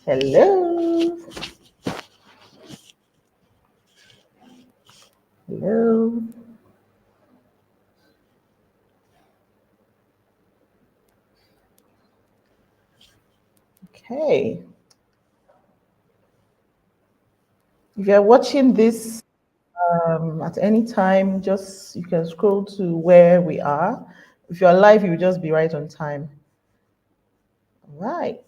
Hello. Hello. Okay. If you're watching this at any time, just you can scroll to where we are. If you're live, you will just be right on time. All right.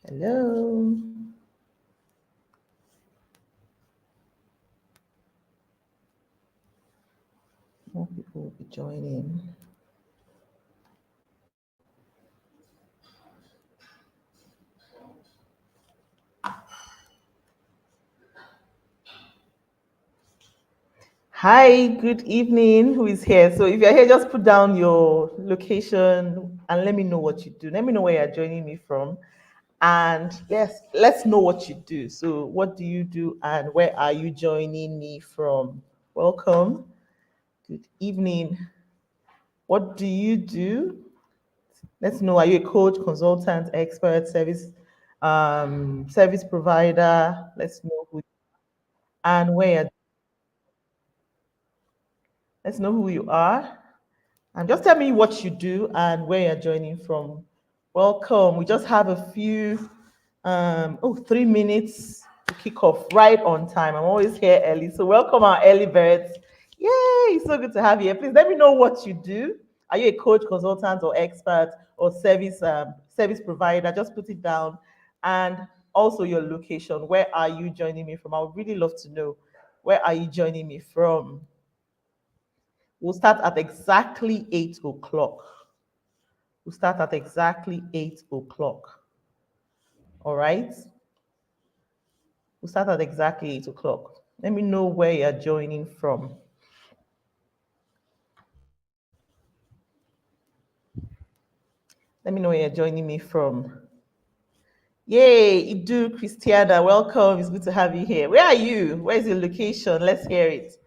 Hello. More people will be joining. Hi, good evening. Who is here? So if you're here, just put down your location and let me know what you do. Let me know where you're joining me from. And yes, let's know what you do. So what do you do and where are you joining me from? Welcome. Good evening. What do you do? Let's know. Are you a coach, consultant, expert, service provider? Let's know who and where. Let's know who you are. And just tell me what you do and where you're joining from. Welcome. We just have a few, 3 minutes to kick off right on time. I'm always here early. So welcome our early birds. Yay, it's so good to have you here. Please let me know what you do. Are you a coach, consultant, or expert or service provider? Just put it down. And also your location. Where are you joining me from? I would really love to know. Where are you joining me from? We'll start at exactly 8 o'clock. We'll start at exactly 8 o'clock. All right? We'll start at exactly 8 o'clock. Let me know where you're joining from. Let me know where you're joining me from. Yay, Idu Christiana, welcome. It's good to have you here. Where are you? Where's your location? Let's hear it.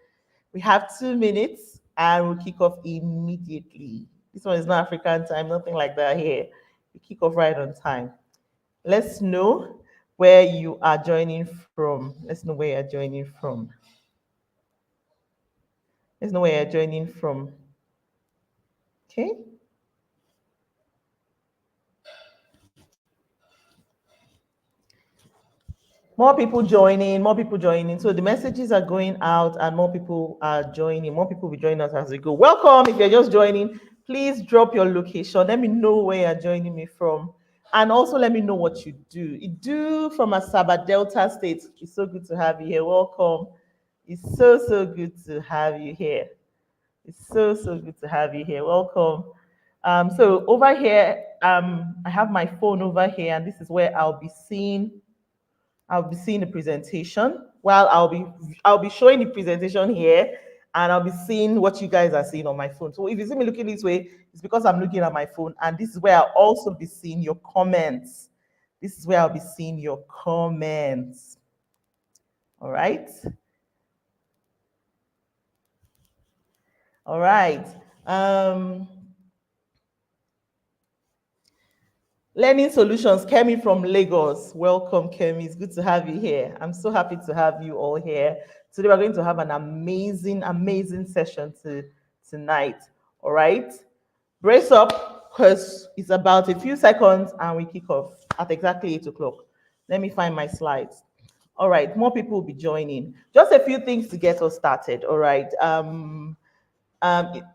We have 2 minutes and we'll kick off immediately. This one is not African time, nothing like that here. We kick off right on time. Let's know where you are joining from. Let's know where you're joining from. Let's know where you're joining from. Okay. More people joining, more people joining. So the messages are going out and more people are joining. More people will join us as we go. Welcome. If you're just joining, please drop your location. Let me know where you're joining me from. And also let me know what you do. You do from Asaba Delta State. It's so good to have you here. Welcome. It's so good to have you here. It's so good to have you here. Welcome. So over here, I have my phone over here, and this is where I'll be seeing the presentation. While I'll be showing the presentation here, and I'll be seeing what you guys are seeing on my phone. So if you see me looking this way, it's because I'm looking at my phone, and this is where I'll also be seeing your comments. This is where I'll be seeing your comments. All right. All right. Um, Learning Solutions, Kemi from Lagos. Welcome, Kemi. It's good to have you here. I'm so happy to have you all here. Today, we're going to have an amazing session tonight. All right? Brace up because it's about a few seconds and we kick off at exactly 8 o'clock. Let me find my slides. All right, more people will be joining. Just a few things to get us started. All right.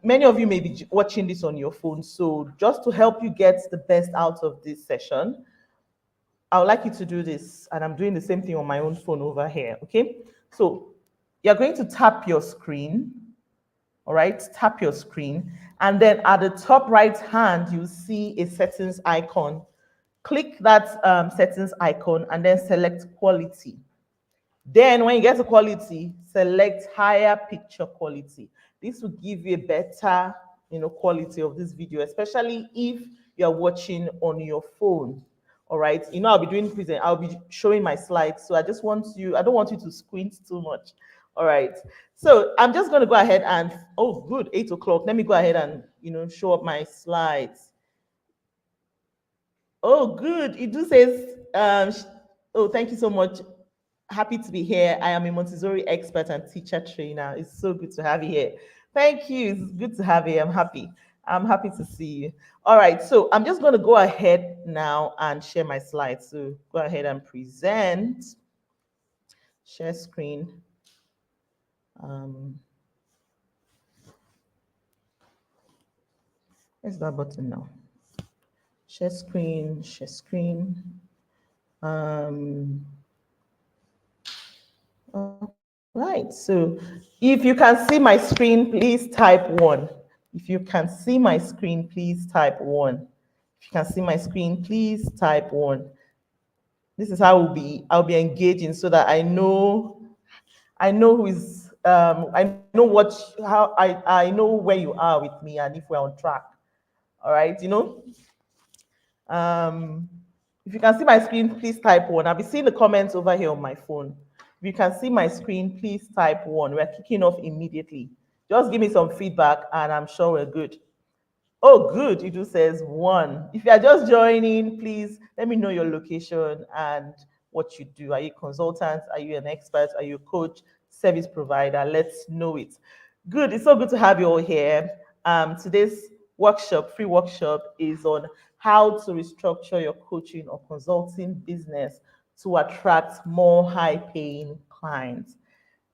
Many of you may be watching this on your phone, so just to help you get the best out of this session, I would like you to do this, and I'm doing the same thing on my own phone over here, okay? So you're going to tap your screen, all right? Tap your screen, and then at the top right hand, you see a settings icon. Click that settings icon and then select quality. Then when you get to quality, select higher picture quality. This will give you a better, quality of this video, especially if you're watching on your phone. All right. I'll be showing my slides. So I don't want you to squint too much. All right. So I'm just going to go ahead and, oh, good, 8 o'clock. Let me go ahead and, show up my slides. Oh, good. It do says, oh, thank you so much. Happy to be here. I am a Montessori expert and teacher trainer. It's so good to have you here. Thank you. It's good to have you. I'm happy. I'm happy to see you. All right. So I'm just going to go ahead now and share my slides. So go ahead and present, share screen. Where's that button now? Share screen, share screen. Right, so if you can see my screen, please type 1. If you can see my screen, please type 1. If you can see my screen, please type 1. This is how I'll be engaging so that I know who is I know how I know where you are with me and if we're on track. All right, if you can see my screen, please type 1. I'll be seeing the comments over here on my phone. If you can see my screen, please type 1. We're kicking off immediately. Just give me some feedback and I'm sure we're good. Oh, good. Idu says 1. If you are just joining, please let me know your location and what you do. Are you a consultant? Are you an expert? Are you a coach, service provider? Let's know it. Good. It's so good to have you all here. Today's free workshop, is on how to restructure your coaching or consulting business to attract more high-paying clients,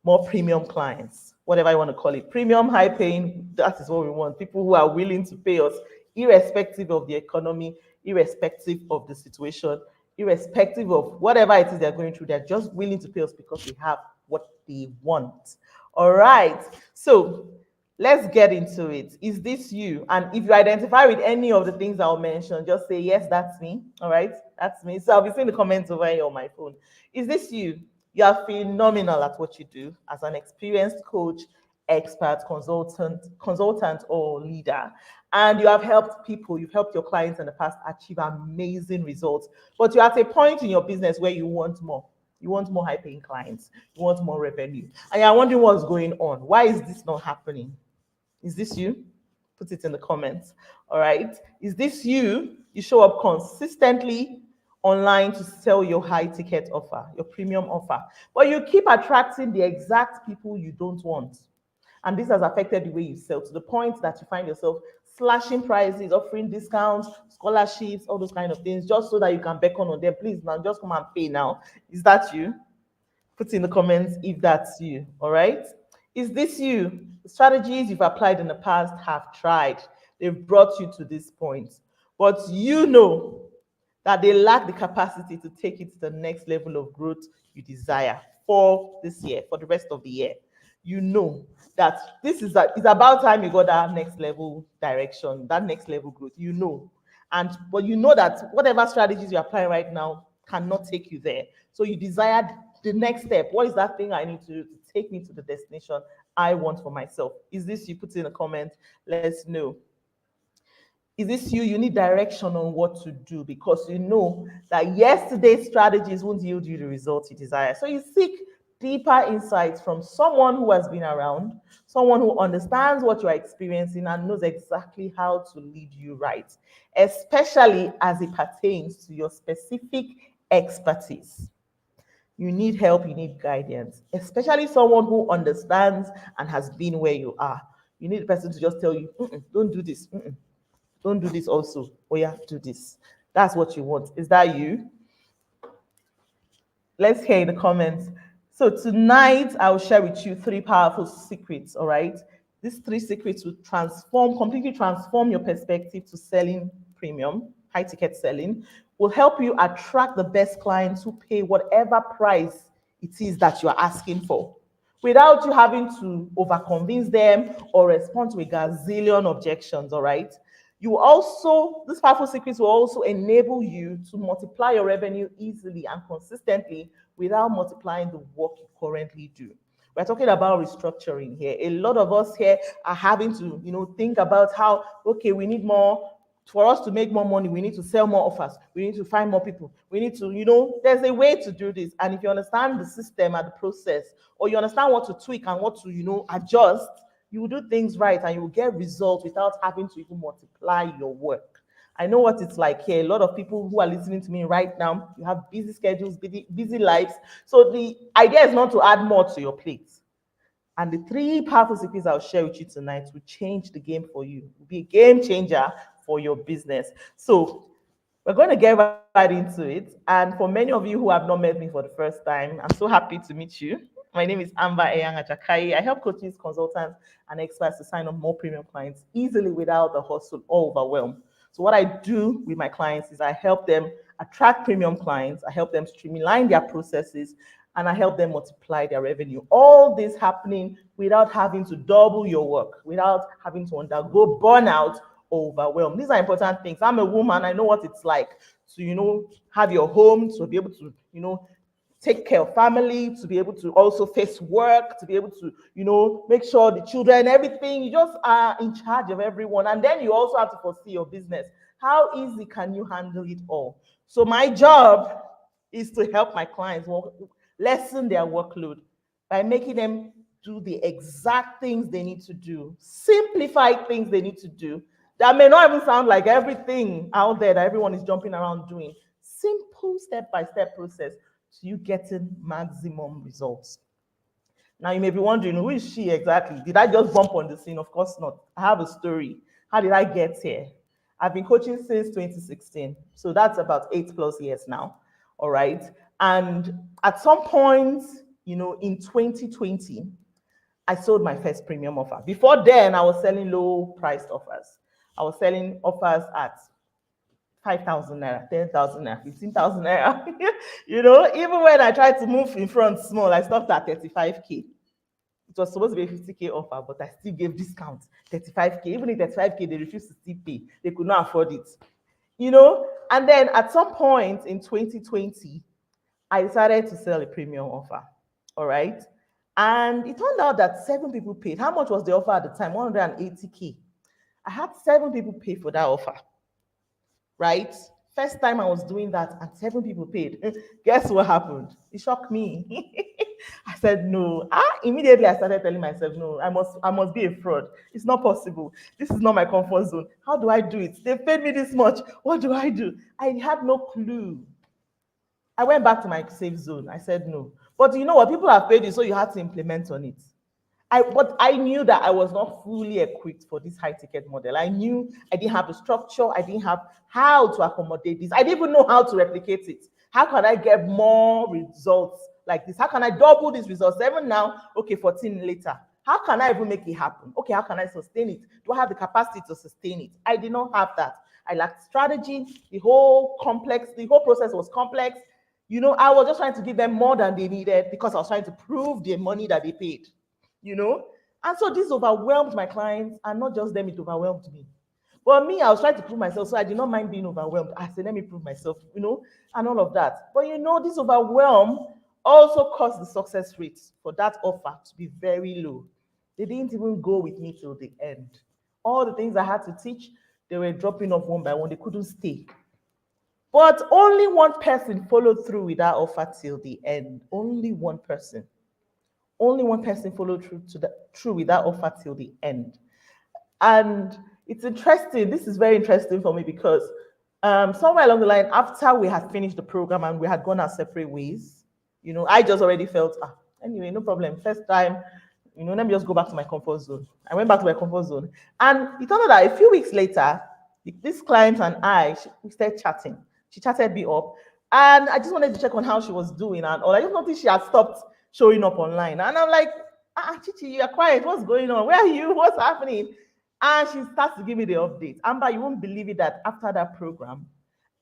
more premium clients, whatever you want to call it. Premium, high paying, that is what we want. People who are willing to pay us, irrespective of the economy, irrespective of the situation, irrespective of whatever it is they're going through. They're just willing to pay us because we have what they want. All right. So let's get into it. Is this you? And if you identify with any of the things I'll mention, just say, yes, that's me. All right. That's me. So I'll be seeing the comments over here on my phone. Is this you? You are phenomenal at what you do as an experienced coach, expert, consultant, or leader. And you have helped people, you've helped your clients in the past achieve amazing results. But you're at a point in your business where you want more. You want more high paying clients, you want more revenue. And you're wondering what's going on. Why is this not happening? Is this you? Put it in the comments. All right. Is this you? You show up consistently online to sell your high ticket offer, your premium offer, but you keep attracting the exact people you don't want. And this has affected the way you sell to the point that you find yourself slashing prices, offering discounts, scholarships, all those kind of things, just so that you can beckon on them. Please now, just come and pay now. Is that you? Put in the comments if that's you. All right. Is this you? The strategies you've applied in the past have tried. They've brought you to this point. But you know that they lack the capacity to take it to the next level of growth you desire for this year, for the rest of the year. You know that it's about time you got that next level direction, that next level growth. You know. But you know that whatever strategies you're applying right now cannot take you there. So you desired the next step. What is that thing I need to do to take me to the destination I want for myself? Is this you? Put in a comment. Let's know. Is this you? You need direction on what to do because you know that yesterday's strategies won't yield you the results you desire. So you seek deeper insights from someone who has been around, someone who understands what you're experiencing and knows exactly how to lead you right, especially as it pertains to your specific expertise. You need help, you need guidance, especially someone who understands and has been where you are. You need a person to just tell you, don't do this. Don't do this also. Oh yeah, do this. That's what you want. Is that you? Let's hear in the comments. So tonight, I'll share with you 3 powerful secrets, all right? These 3 secrets will completely transform your perspective to selling premium, high ticket selling, will help you attract the best clients who pay whatever price it is that you're asking for, without you having to overconvince them or respond to a gazillion objections, all right? These powerful secrets will also enable you to multiply your revenue easily and consistently without multiplying the work you currently do. We're talking about restructuring here. A lot of us here are having to, think about how, okay, we need more For us to make more money, we need to sell more offers. We need to find more people. We need to, there's a way to do this. And if you understand the system and the process, or you understand what to tweak and what to, adjust, you will do things right and you will get results without having to even multiply your work. I know what it's like here. A lot of people who are listening to me right now, you have busy schedules, busy lives. So the idea is not to add more to your plate. And the three powerful secrets I'll share with you tonight will change the game for you. Will be a game changer for your business. So we're going to get right into it. And for many of you who have not met me for the first time, I'm so happy to meet you. My name is Amber Eyang Ajakai. I help coaches, consultants, and experts to sign up more premium clients easily without the hustle or overwhelm. So what I do with my clients is I help them attract premium clients. I help them streamline their processes, and I help them multiply their revenue. All this happening without having to double your work, without having to undergo burnout or overwhelm. These are important things. I'm a woman. I know what it's like to, have your home, to be able to, take care of family, to be able to also face work, to be able to, make sure the children, everything, you just are in charge of everyone. And then you also have to foresee your business. How easy can you handle it all? So my job is to help my clients lessen their workload by making them do the exact things they need to do, simplify things they need to do that may not even sound like everything out there that everyone is jumping around doing. Simple step-by-step process to you getting maximum results. Now you may be wondering, who is she exactly? Did I just bump on the scene? Of course not. I have a story. How did I get here? I've been coaching since 2016. So that's about 8+ years now. All right. And at some point, in 2020, I sold my first premium offer. Before then, I was selling low priced offers. I was selling offers at 5,000 naira, 10,000 naira, 15,000 naira. Even when I tried to move in front small, I stopped at 35K. It was supposed to be a 50K offer, but I still gave discount, 35K. Even if 35K, they refused to still pay. They could not afford it. And then at some point in 2020, I decided to sell a premium offer. All right. And it turned out that 7 people paid. How much was the offer at the time? 180K. I had 7 people pay for that offer. Right? First time I was doing that and 7 people paid. Guess what happened? It shocked me. I said, no. Immediately I started telling myself, no, I must be a fraud. It's not possible. This is not my comfort zone. How do I do it? They paid me this much. What do I do? I had no clue. I went back to my safe zone. I said, no. But you know what? People have paid you, so you had to implement on it. But I knew that I was not fully equipped for this high ticket model. I knew I didn't have the structure. I didn't have how to accommodate this. I didn't even know how to replicate it. How can I get more results like this? How can I double these results? 7 now, okay, 14 later. How can I even make it happen? Okay, how can I sustain it? Do I have the capacity to sustain it? I did not have that. I lacked strategy. The whole process was complex. I was just trying to give them more than they needed because I was trying to prove the money that they paid. And so this overwhelmed my clients, and not just them, it overwhelmed me. But me, I was trying to prove myself, so I did not mind being overwhelmed. I said, let me prove myself, and all of that. But this overwhelm also caused the success rate for that offer to be very low. They didn't even go with me till the end. All the things I had to teach, they were dropping off one by one. They couldn't stay. But only one person followed through with that offer till the end. Only one person. Only one person followed through with that offer till the end. And it's interesting. This is very interesting for me because somewhere along the line, after we had finished the program and we had gone our separate ways, I just already felt, anyway, no problem. First time, let me just go back to my comfort zone. I went back to my comfort zone. And it turned out that a few weeks later, this client and we started chatting. She chatted me up. And I just wanted to check on how she was doing. And all. I just noticed she had stopped showing up online. And I'm like, Chichi, you're quiet. What's going on? Where are you? What's happening? And she starts to give me the update. Amber, you won't believe it that after that program,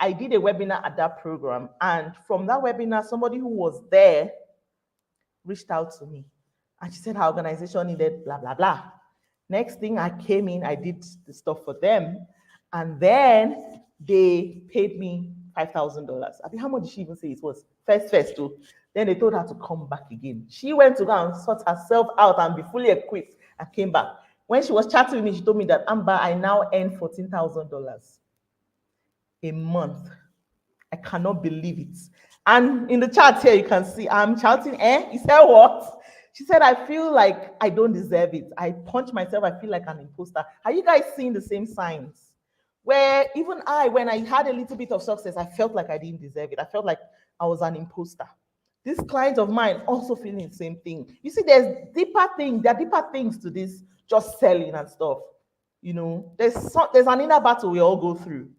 I did a webinar at that program. And from that webinar, somebody who was there reached out to me. And she said her organization needed blah, blah, blah. Next thing I came in, I did the stuff for them. And then they paid me $5,000. I mean, how much did she even say it was? First too. Then they told her to come back again. She went to go and sort herself out and be fully equipped and came back. When she was chatting with me, she told me that, Amber, I now earn $14,000. A month. I cannot believe it. And in the chat here, you can see I'm shouting, eh? You said what? She said, I feel like I don't deserve it. I punch myself, I feel like an imposter. Are you guys seeing the same signs? Where even I, when I had a little bit of success, I felt like I didn't deserve it. I felt like I was an imposter. This client of mine also feeling the same thing. You see, there are deeper things to this just selling and stuff. There's an inner battle we all go through.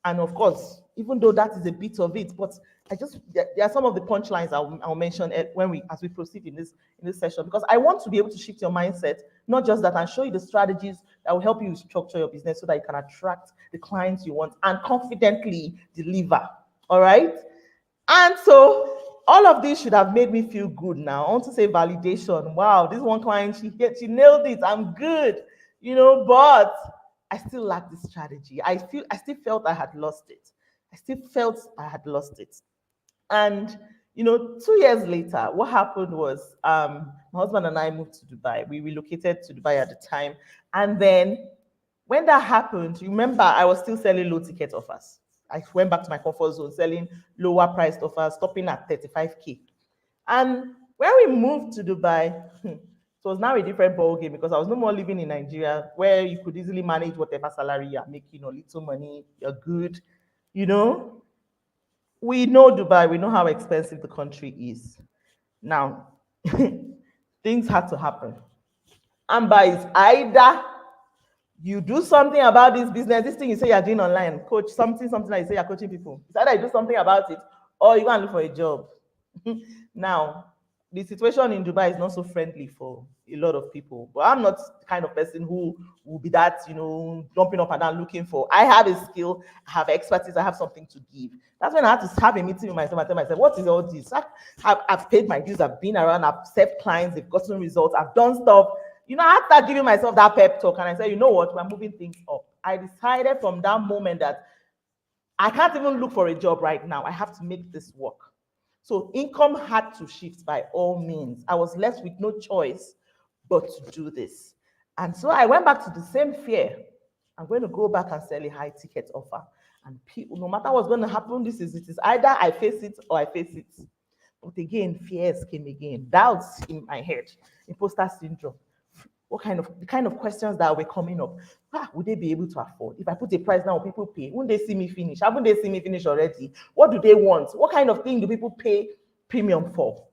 And of course, even though that is a bit of it, but there are some of the punchlines I'll mention as we proceed in this session, because I want to be able to shift your mindset, not just that, and show you the strategies that will help you structure your business so that you can attract the clients you want and confidently deliver. All right. And so all of this should have made me feel good now. I want to say validation. Wow, this one client, she nailed it. I'm good, but I still lack this strategy. I still felt I had lost it. I still felt I had lost it. And 2 years later, what happened was my husband and I moved to Dubai. We relocated to Dubai at the time. And then when that happened, you remember I was still selling low ticket offers. I went back to my comfort zone, selling lower priced offers, stopping at 35K. And when we moved to Dubai, it was now a different ball game, because I was no more living in Nigeria, where you could easily manage whatever salary you're making, or little money, you're good. We know Dubai, we know how expensive the country is. Now, things had to happen. Amber is either you do something about this business, this thing you say you're doing online, coach something like you say you're coaching people. It's either you do something about it or you go and look for a job. Now, the situation in Dubai is not so friendly for a lot of people, but I'm not the kind of person who will be that, jumping up and down looking for. I have a skill, I have expertise, I have something to give. That's when I had to have a meeting with myself and tell myself, what is all this? I've paid my dues, I've been around, I've served clients, they've gotten results, I've done stuff. I had to start giving myself that pep talk, and I said, you know what, we're moving things up. I decided from that moment that I can't even look for a job right now. I have to make this work. So income had to shift by all means. I was left with no choice but to do this. And so I went back to the same fear. I'm going to go back and sell a high ticket offer. And people, no matter what's going to happen, it is either I face it or I face it. But again, fears came again, doubts in my head, imposter syndrome. The kind of questions that were coming up. Would they be able to afford? If I put a price now, will people pay? Won't they see me finish? Haven't they seen me finish already? What do they want? What kind of thing do people pay premium for?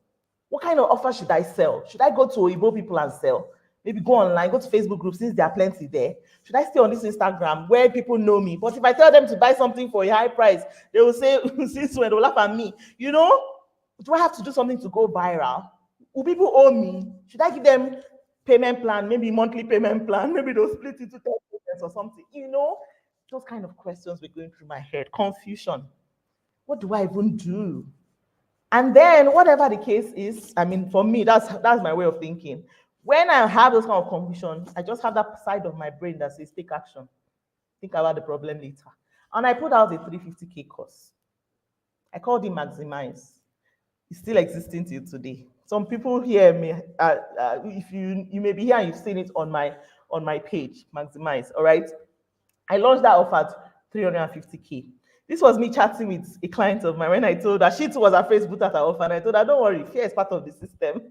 What kind of offer should I sell? Should I go to Igbo people and sell? Maybe go online, go to Facebook groups, since there are plenty there. Should I stay on this Instagram where people know me? But if I tell them to buy something for a high price, they will say, since when, they'll laugh at me. Do I have to do something to go viral? Will people owe me? Should I give them payment plan, maybe monthly payment plan, maybe they'll split into 10 payments or something? Those kind of questions were going through my head. Confusion. What do I even do? And then whatever the case is, for me, that's my way of thinking. When I have those kind of confusion, I just have that side of my brain that says, take action. Think about the problem later. And I put out a 350K course. I called it Maximize. It's still existing till today. Some people here if you may be here and you've seen it on my page, Maximize. All right. I launched that offer at 350K. This was me chatting with a client of mine when I told her she too was afraid to put out her offer, and I told her, don't worry, fear is part of the system.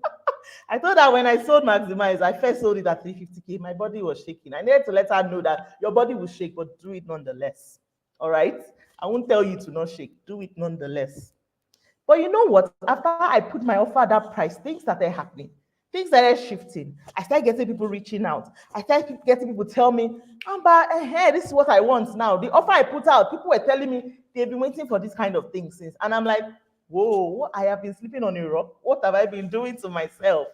I told her when I sold Maximize, I first sold it at 350K. My body was shaking. I needed to let her know that your body will shake, but do it nonetheless. All right. I won't tell you to not shake. Do it nonetheless. But you know what? After I put my offer at that price, things started happening. Things started shifting. I started getting people reaching out. I started getting people tell me, Amber, this is what I want now. The offer I put out, people were telling me they've been waiting for this kind of thing since. And I'm like, whoa, I have been sleeping on a rock. What have I been doing to myself?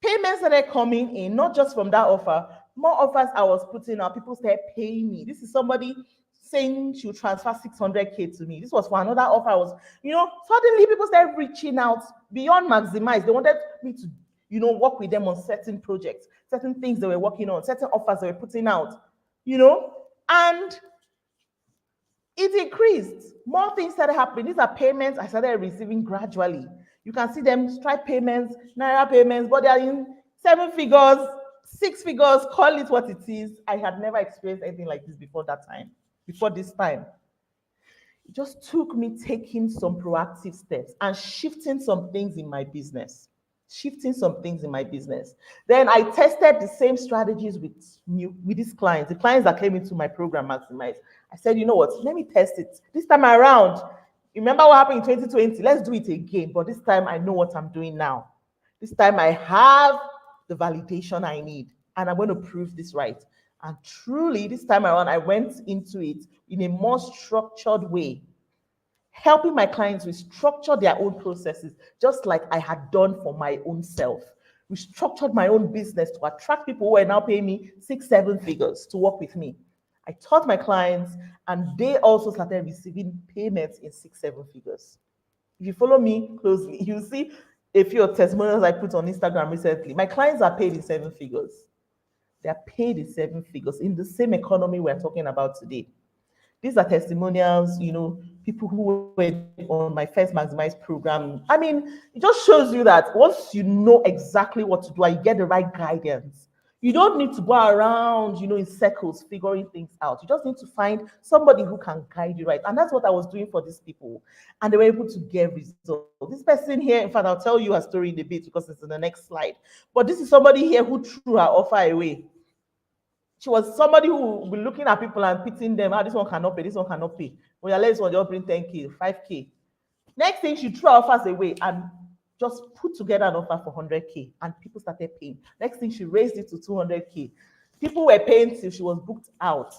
Payments started coming in, not just from that offer. More offers I was putting out, people started paying me. This is somebody saying she'll transfer 600K to me. This was for another offer. Suddenly people started reaching out beyond Maximize. They wanted me to, work with them on certain projects, certain things they were working on, certain offers they were putting out, and it increased. More things started happening. These are payments I started receiving gradually. You can see them, Stripe payments, Naira payments, but they are in 7 figures, 6 figures, call it what it is. I had never experienced anything like this before this time. It just took me taking some proactive steps and shifting some things in my business. Shifting some things in my business. Then I tested the same strategies with these clients, the clients that came into my program, Maximize. I said, you know what, let me test it. This time around, remember what happened in 2020? Let's do it again. But this time I know what I'm doing now. This time I have the validation I need, and I'm going to prove this right. And truly, this time around, I went into it in a more structured way, helping my clients restructure their own processes, just like I had done for my own self. Restructured my own business to attract people who are now paying me 6-7 figures to work with me. I taught my clients, and they also started receiving payments in 6-7 figures. If you follow me closely, you'll see a few of testimonials I put on Instagram recently. My clients are paid in 7 figures. They are paid in 7 figures in the same economy we're talking about today. These are testimonials, people who were on my first Maximize program. I mean, it just shows you that once you know exactly what to do and you get the right guidance, you don't need to go around, in circles figuring things out. You just need to find somebody who can guide you right. And that's what I was doing for these people. And they were able to get results. This person here, in fact, I'll tell you her story in a bit because it's in the next slide. But this is somebody here who threw her offer away. She was somebody who would be looking at people and pitying them. This one cannot pay, this one cannot pay. Well, your ladies want to bring 10K, 5K. Next thing, she threw her offers away and just put together an offer for 100K, and people started paying. Next thing, she raised it to 200K. People were paying till she was booked out,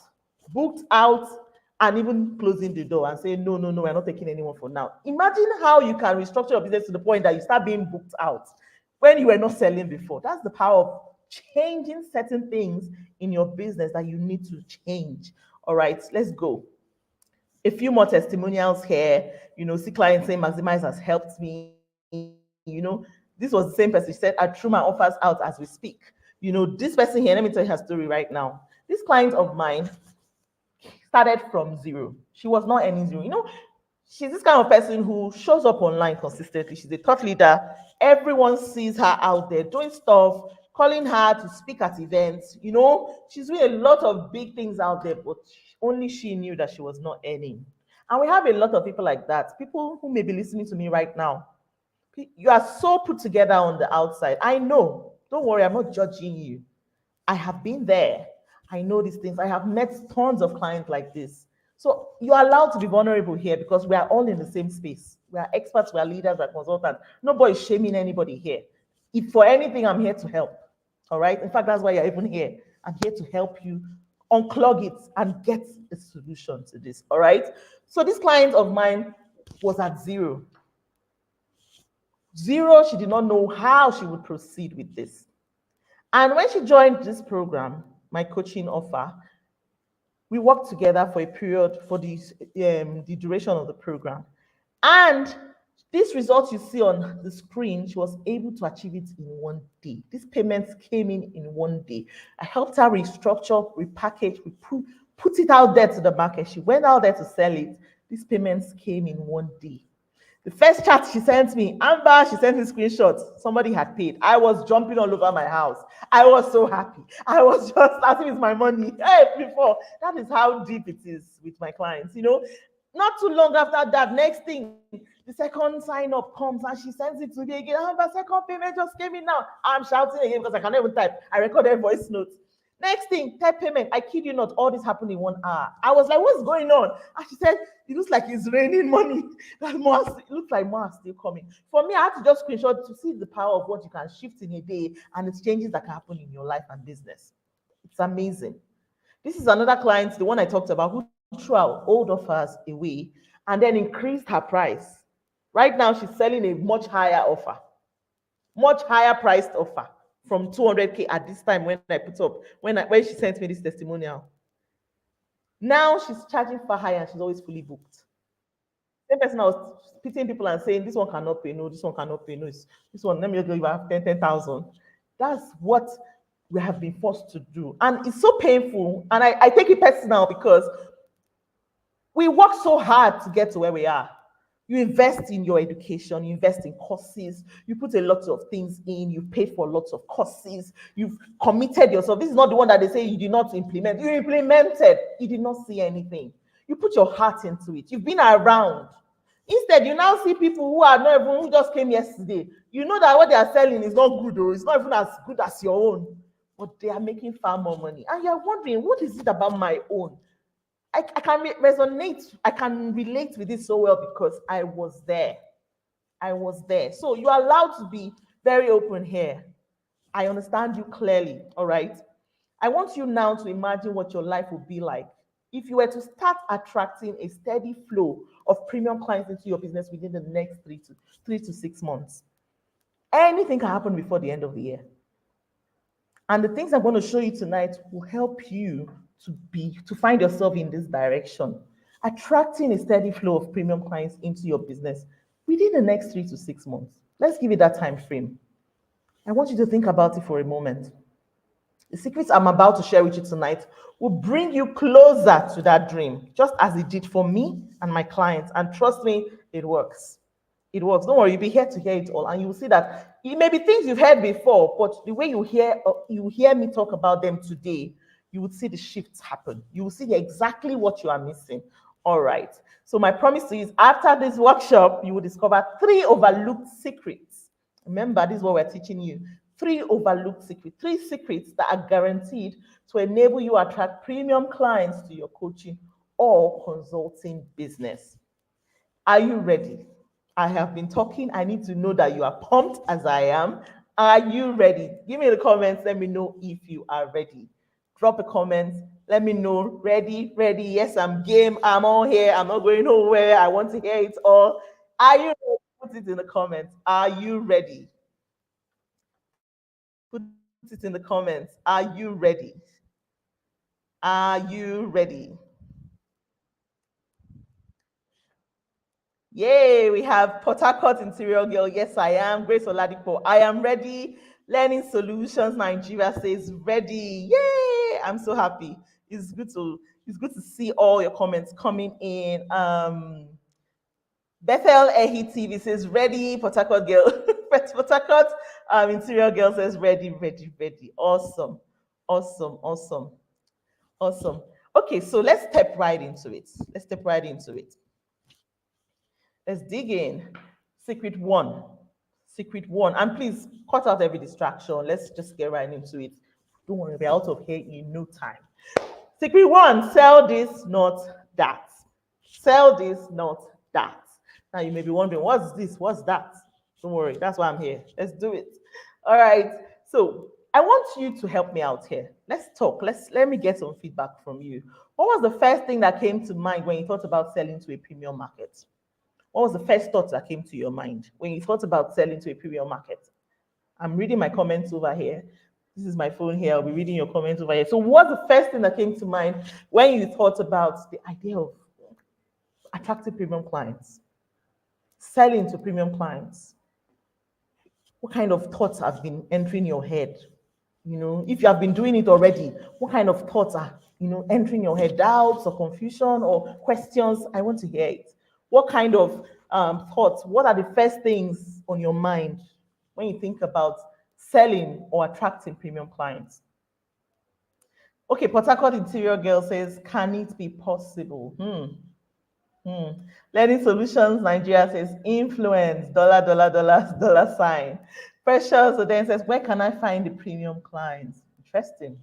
and even closing the door and saying, no, we're not taking anyone for now. Imagine how you can restructure your business to the point that you start being booked out when you were not selling before. That's the power of changing certain things in your business that you need to change. All right, let's go. A few more testimonials here. See clients saying Maximize has helped me. This was the same person. She said, I threw my offers out as we speak. This person here, let me tell you her story right now. This client of mine started from zero. She was not earning zero. She's this kind of person who shows up online consistently. She's a thought leader. Everyone sees her out there doing stuff, calling her to speak at events. She's doing a lot of big things out there, but only she knew that she was not earning. And we have a lot of people like that, people who may be listening to me right now. You are so put together on the outside. I know. Don't worry, I'm not judging you. I have been there. I know these things. I have met tons of clients like this. So you are allowed to be vulnerable here because we are all in the same space. We are experts, we are leaders, we are consultants. Nobody's shaming anybody here. If for anything, I'm here to help. All right? In fact, that's why you're even here. I'm here to help you unclog it and get a solution to this. All right? So this client of mine was at zero. Zero, she did not know how she would proceed with this. And when she joined this program, my coaching offer, we worked together for a period for the duration of the program. And this result you see on the screen, she was able to achieve it in 1 day. These payments came in 1 day. I helped her restructure, repackage, put it out there to the market. She went out there to sell it. These payments came in 1 day. The first chat she sent me, Amber, she sent me screenshots. Somebody had paid. I was jumping all over my house. I was so happy. I was just starting with my money. Before. That is how deep it is with my clients. Not too long after that, next thing, the second sign up comes and she sends it to me again. Amber, second payment just came in now. I'm shouting again because I cannot even type. I recorded voice notes. Next thing, third payment. I kid you not, all this happened in 1 hour. I was like, what's going on? And she said, it looks like it's raining money. It looks like more are still coming. For me, I had to just screenshot to see the power of what you can shift in a day and its changes that can happen in your life and business. It's amazing. This is another client, the one I talked about, who threw our old offers away and then increased her price. Right now, she's selling a much higher offer, much higher priced offer. From 200K at this time when I put up, when she sent me this testimonial. Now she's charging far higher and she's always fully booked. Same person I was pitying people and saying, this one cannot pay, no, this one cannot pay, no, this one, let me give you 10,000. That's what we have been forced to do. And it's so painful. And I take it personal because we work so hard to get to where we are. You invest in your education, you invest in courses, you put a lot of things in, you paid for lots of courses, you've committed yourself. This is not the one that they say you did not implement. You implemented, you did not see anything. You put your heart into it. You've been around. Instead, you now see people who are not even, who just came yesterday. You know that what they are selling is not good, or it's not even as good as your own, but they are making far more money. And you're wondering, what is it about my own? I can resonate, I can relate with it so well because I was there. I was there. So you're allowed to be very open here. I understand you clearly, all right? I want you now to imagine what your life would be like if you were to start attracting a steady flow of premium clients into your business within the next 3 to 6 months. Anything can happen before the end of the year. And the things I'm going to show you tonight will help you to find yourself in this direction, attracting a steady flow of premium clients into your business within the next 3 to 6 months. Let's give it that time frame. I want you to think about it for a moment. The secrets I'm about to share with you tonight will bring you closer to that dream, just as it did for me and my clients. And trust me, it works. It works. Don't worry, you'll be here to hear it all, and you will see that it may be things you've heard before, but the way you hear me talk about them today, you would see the shifts happen. You will see exactly what you are missing. All right. So my promise to you is after this workshop, you will discover 3 overlooked secrets. Remember, this is what we're teaching you. 3 overlooked secrets, 3 secrets that are guaranteed to enable you to attract premium clients to your coaching or consulting business. Are you ready? I have been talking. I need to know that you are pumped as I am. Are you ready? Give me the comments. Let me know if you are ready. Drop a comment. Let me know. Ready, ready. Yes, I'm game. I'm all here. I'm not going nowhere. I want to hear it all. Are you ready? Put it in the comments. Are you ready? Put it in the comments. Are you ready? Are you ready? Yay, we have Port Harcourt Interior Girl. Yes, I am. Grace Oladipo. I am ready. Learning Solutions Nigeria says ready. Yay! I'm so happy. It's good to see all your comments coming in. Bethel Ehi TV says ready. Port Harcourt Girl. Port Harcourt Interior Girl says ready, ready, ready. Awesome. Awesome. Awesome. Awesome. Okay, so let's step right into it. Let's step right into it. Let's dig in. Secret one. Secret one. And please cut out every distraction. Let's just get right into it. Don't worry, we're out of here in no time. Secret one, sell this, not that. Sell this, not that. Now you may be wondering, what's this? What's that? Don't worry, that's why I'm here. Let's do it. All right. So I want you to help me out here. Let's talk. Let me get some feedback from you. What was the first thing that came to mind when you thought about selling to a premium market? What was the first thought that came to your mind when you thought about selling to a premium market? I'm reading my comments over here. This is my phone here. I'll be reading your comments over here. So what's the first thing that came to mind when you thought about the idea of attracting premium clients, selling to premium clients? What kind of thoughts have been entering your head? You know, if you have been doing it already, what kind of thoughts are, entering your head? Doubts or confusion or questions? I want to hear it. What kind of thoughts? What are the first things on your mind when you think about selling or attracting premium clients? Okay, Port Harcourt Interior Girl says, can it be possible? Learning Solutions Nigeria says, influence, dollar, dollar, dollar, dollar sign. Precious then says, where can I find the premium clients? Interesting.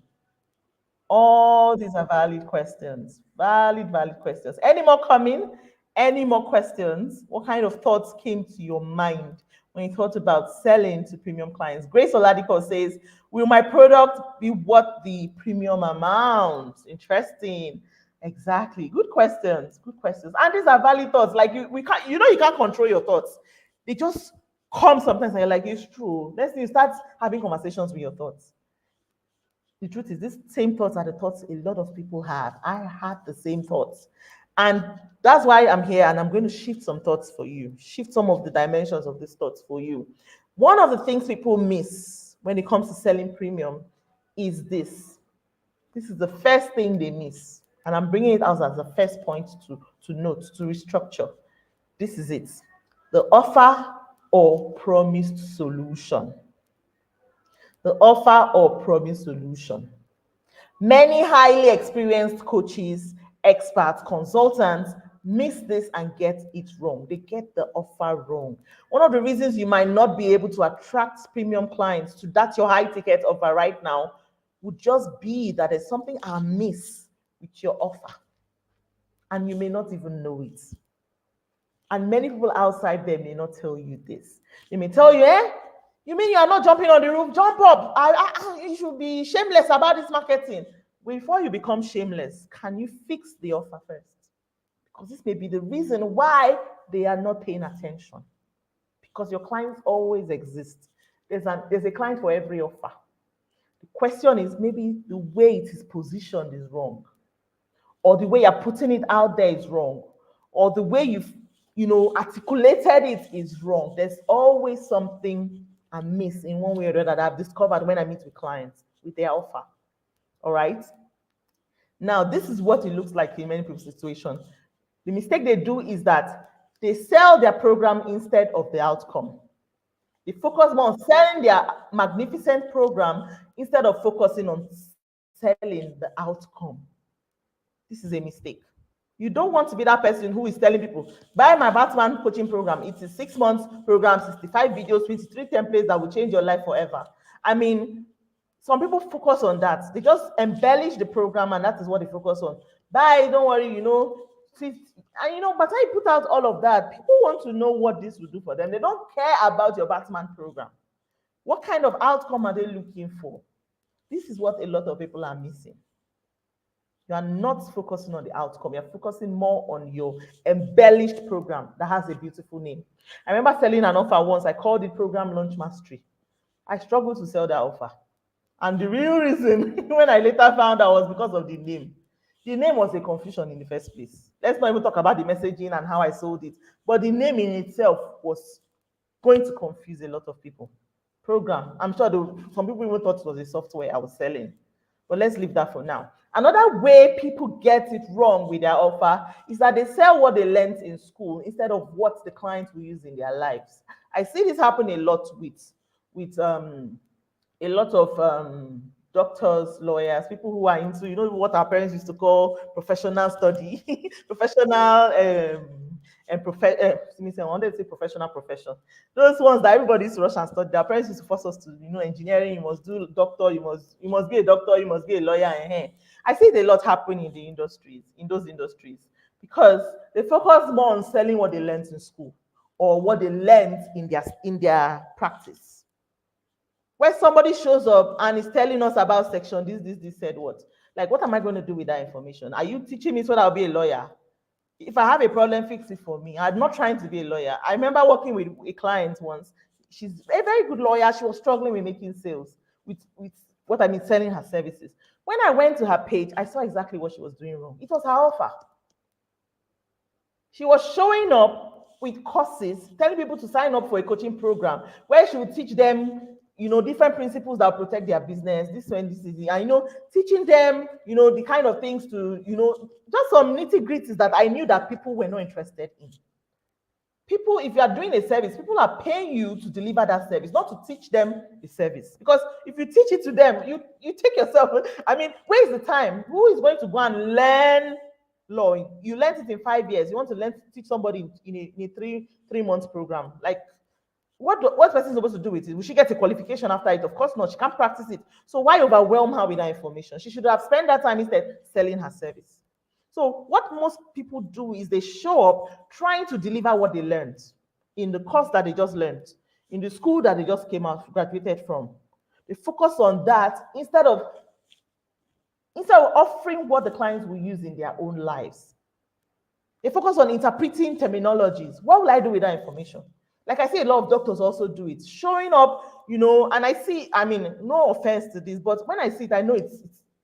All these are valid questions. Valid questions. Any more coming? Any more questions? What kind of thoughts came to your mind when you thought about selling to premium clients? Grace Oladipo says, will my product be worth the premium amount? Interesting. Exactly. Good questions. Good questions. And these are valid thoughts. Like you can't control your thoughts. They just come sometimes and you're like, it's true. Let's you start having conversations with your thoughts. The truth is, these same thoughts are the thoughts a lot of people have. I had the same thoughts. And that's why I'm here, and I'm going to shift some thoughts for you, shift some of the dimensions of these thoughts for you. One of the things people miss when it comes to selling premium is this. This is the first thing they miss. And I'm bringing it out as the first point to note, to restructure. This is it. The offer or promised solution. The offer or promised solution. Many highly experienced coaches experts, consultants miss this and get it wrong. They get the offer wrong. One of the reasons you might not be able to attract premium clients to that your high ticket offer right now would just be that there's something amiss with your offer, and you may not even know it. And many people outside there may not tell you this. They may tell you, you mean you are not jumping on the roof? Jump up. You should be shameless about this marketing. Before you become shameless, can you fix the offer first? Because this may be the reason why they are not paying attention. Because your clients always exist. There's a client for every offer. The question is maybe the way it is positioned is wrong, or the way you're putting it out there is wrong, or the way you've articulated it is wrong. There's always something amiss in one way or the other that I've discovered when I meet with clients with their offer. All right. Now, this is what it looks like in many people's situations. The mistake they do is that they sell their program instead of the outcome. They focus more on selling their magnificent program instead of focusing on selling the outcome. This is a mistake. You don't want to be that person who is telling people, buy my Batman coaching program. It's a 6 months program, 65 videos, 23 templates that will change your life forever. I mean, some people focus on that. They just embellish the program, and that is what they focus on. Buy, don't worry, by the time you put out all of that, people want to know what this will do for them. They don't care about your Batman program. What kind of outcome are they looking for? This is what a lot of people are missing. You are not focusing on the outcome. You're focusing more on your embellished program that has a beautiful name. I remember selling an offer once. I called it Program Launch Mastery. I struggled to sell that offer. And the real reason, when I later found out, was because of the name. The name was a confusion in the first place. Let's not even talk about the messaging and how I sold it. But the name in itself was going to confuse a lot of people. Program. I'm sure some people even thought it was a software I was selling. But let's leave that for now. Another way people get it wrong with their offer is that they sell what they learned in school instead of what the client will use in their lives. I see this happen a lot with a lot of doctors, lawyers, people who are into, what our parents used to call professional study, professional I wanted to say professional profession. Those ones that everybody used to rush and study. Their parents used to force us to, engineering, you must do doctor, you must be a doctor, you must be a lawyer. I see it a lot happening in those industries, because they focus more on selling what they learned in school or what they learned in their practice. When somebody shows up and is telling us about section this said what? Like, what am I going to do with that information? Are you teaching me so that I'll be a lawyer? If I have a problem, fix it for me. I'm not trying to be a lawyer. I remember working with a client once. She's a very good lawyer. She was struggling with making sales, with what I mean, selling her services. When I went to her page, I saw exactly what she was doing wrong. It was her offer. She was showing up with courses, telling people to sign up for a coaching program where she would teach them, different principles that will protect their business, this one, this is, and, teaching them, the kind of things to, just some nitty-gritties that I knew that people were not interested in. People, if you are doing a service, people are paying you to deliver that service, not to teach them the service. Because if you teach it to them, you take yourself, where is the time? Who is going to go and learn law? You learned it in 5 years. You want to teach somebody in a three months program. Like, what person is supposed to do with it? Will she get a qualification after it? Of course not. She can't practice it. So why overwhelm her with that information? She should have spent that time instead selling her service. So what most people do is they show up trying to deliver what they learned in the course that they just learned, in the school that they just graduated from. They focus on that instead of offering what the clients will use in their own lives. They focus on interpreting terminologies. What will I do with that information? Like I see a lot of doctors also do it, showing up, and I see, no offense to this, but when I see it, I know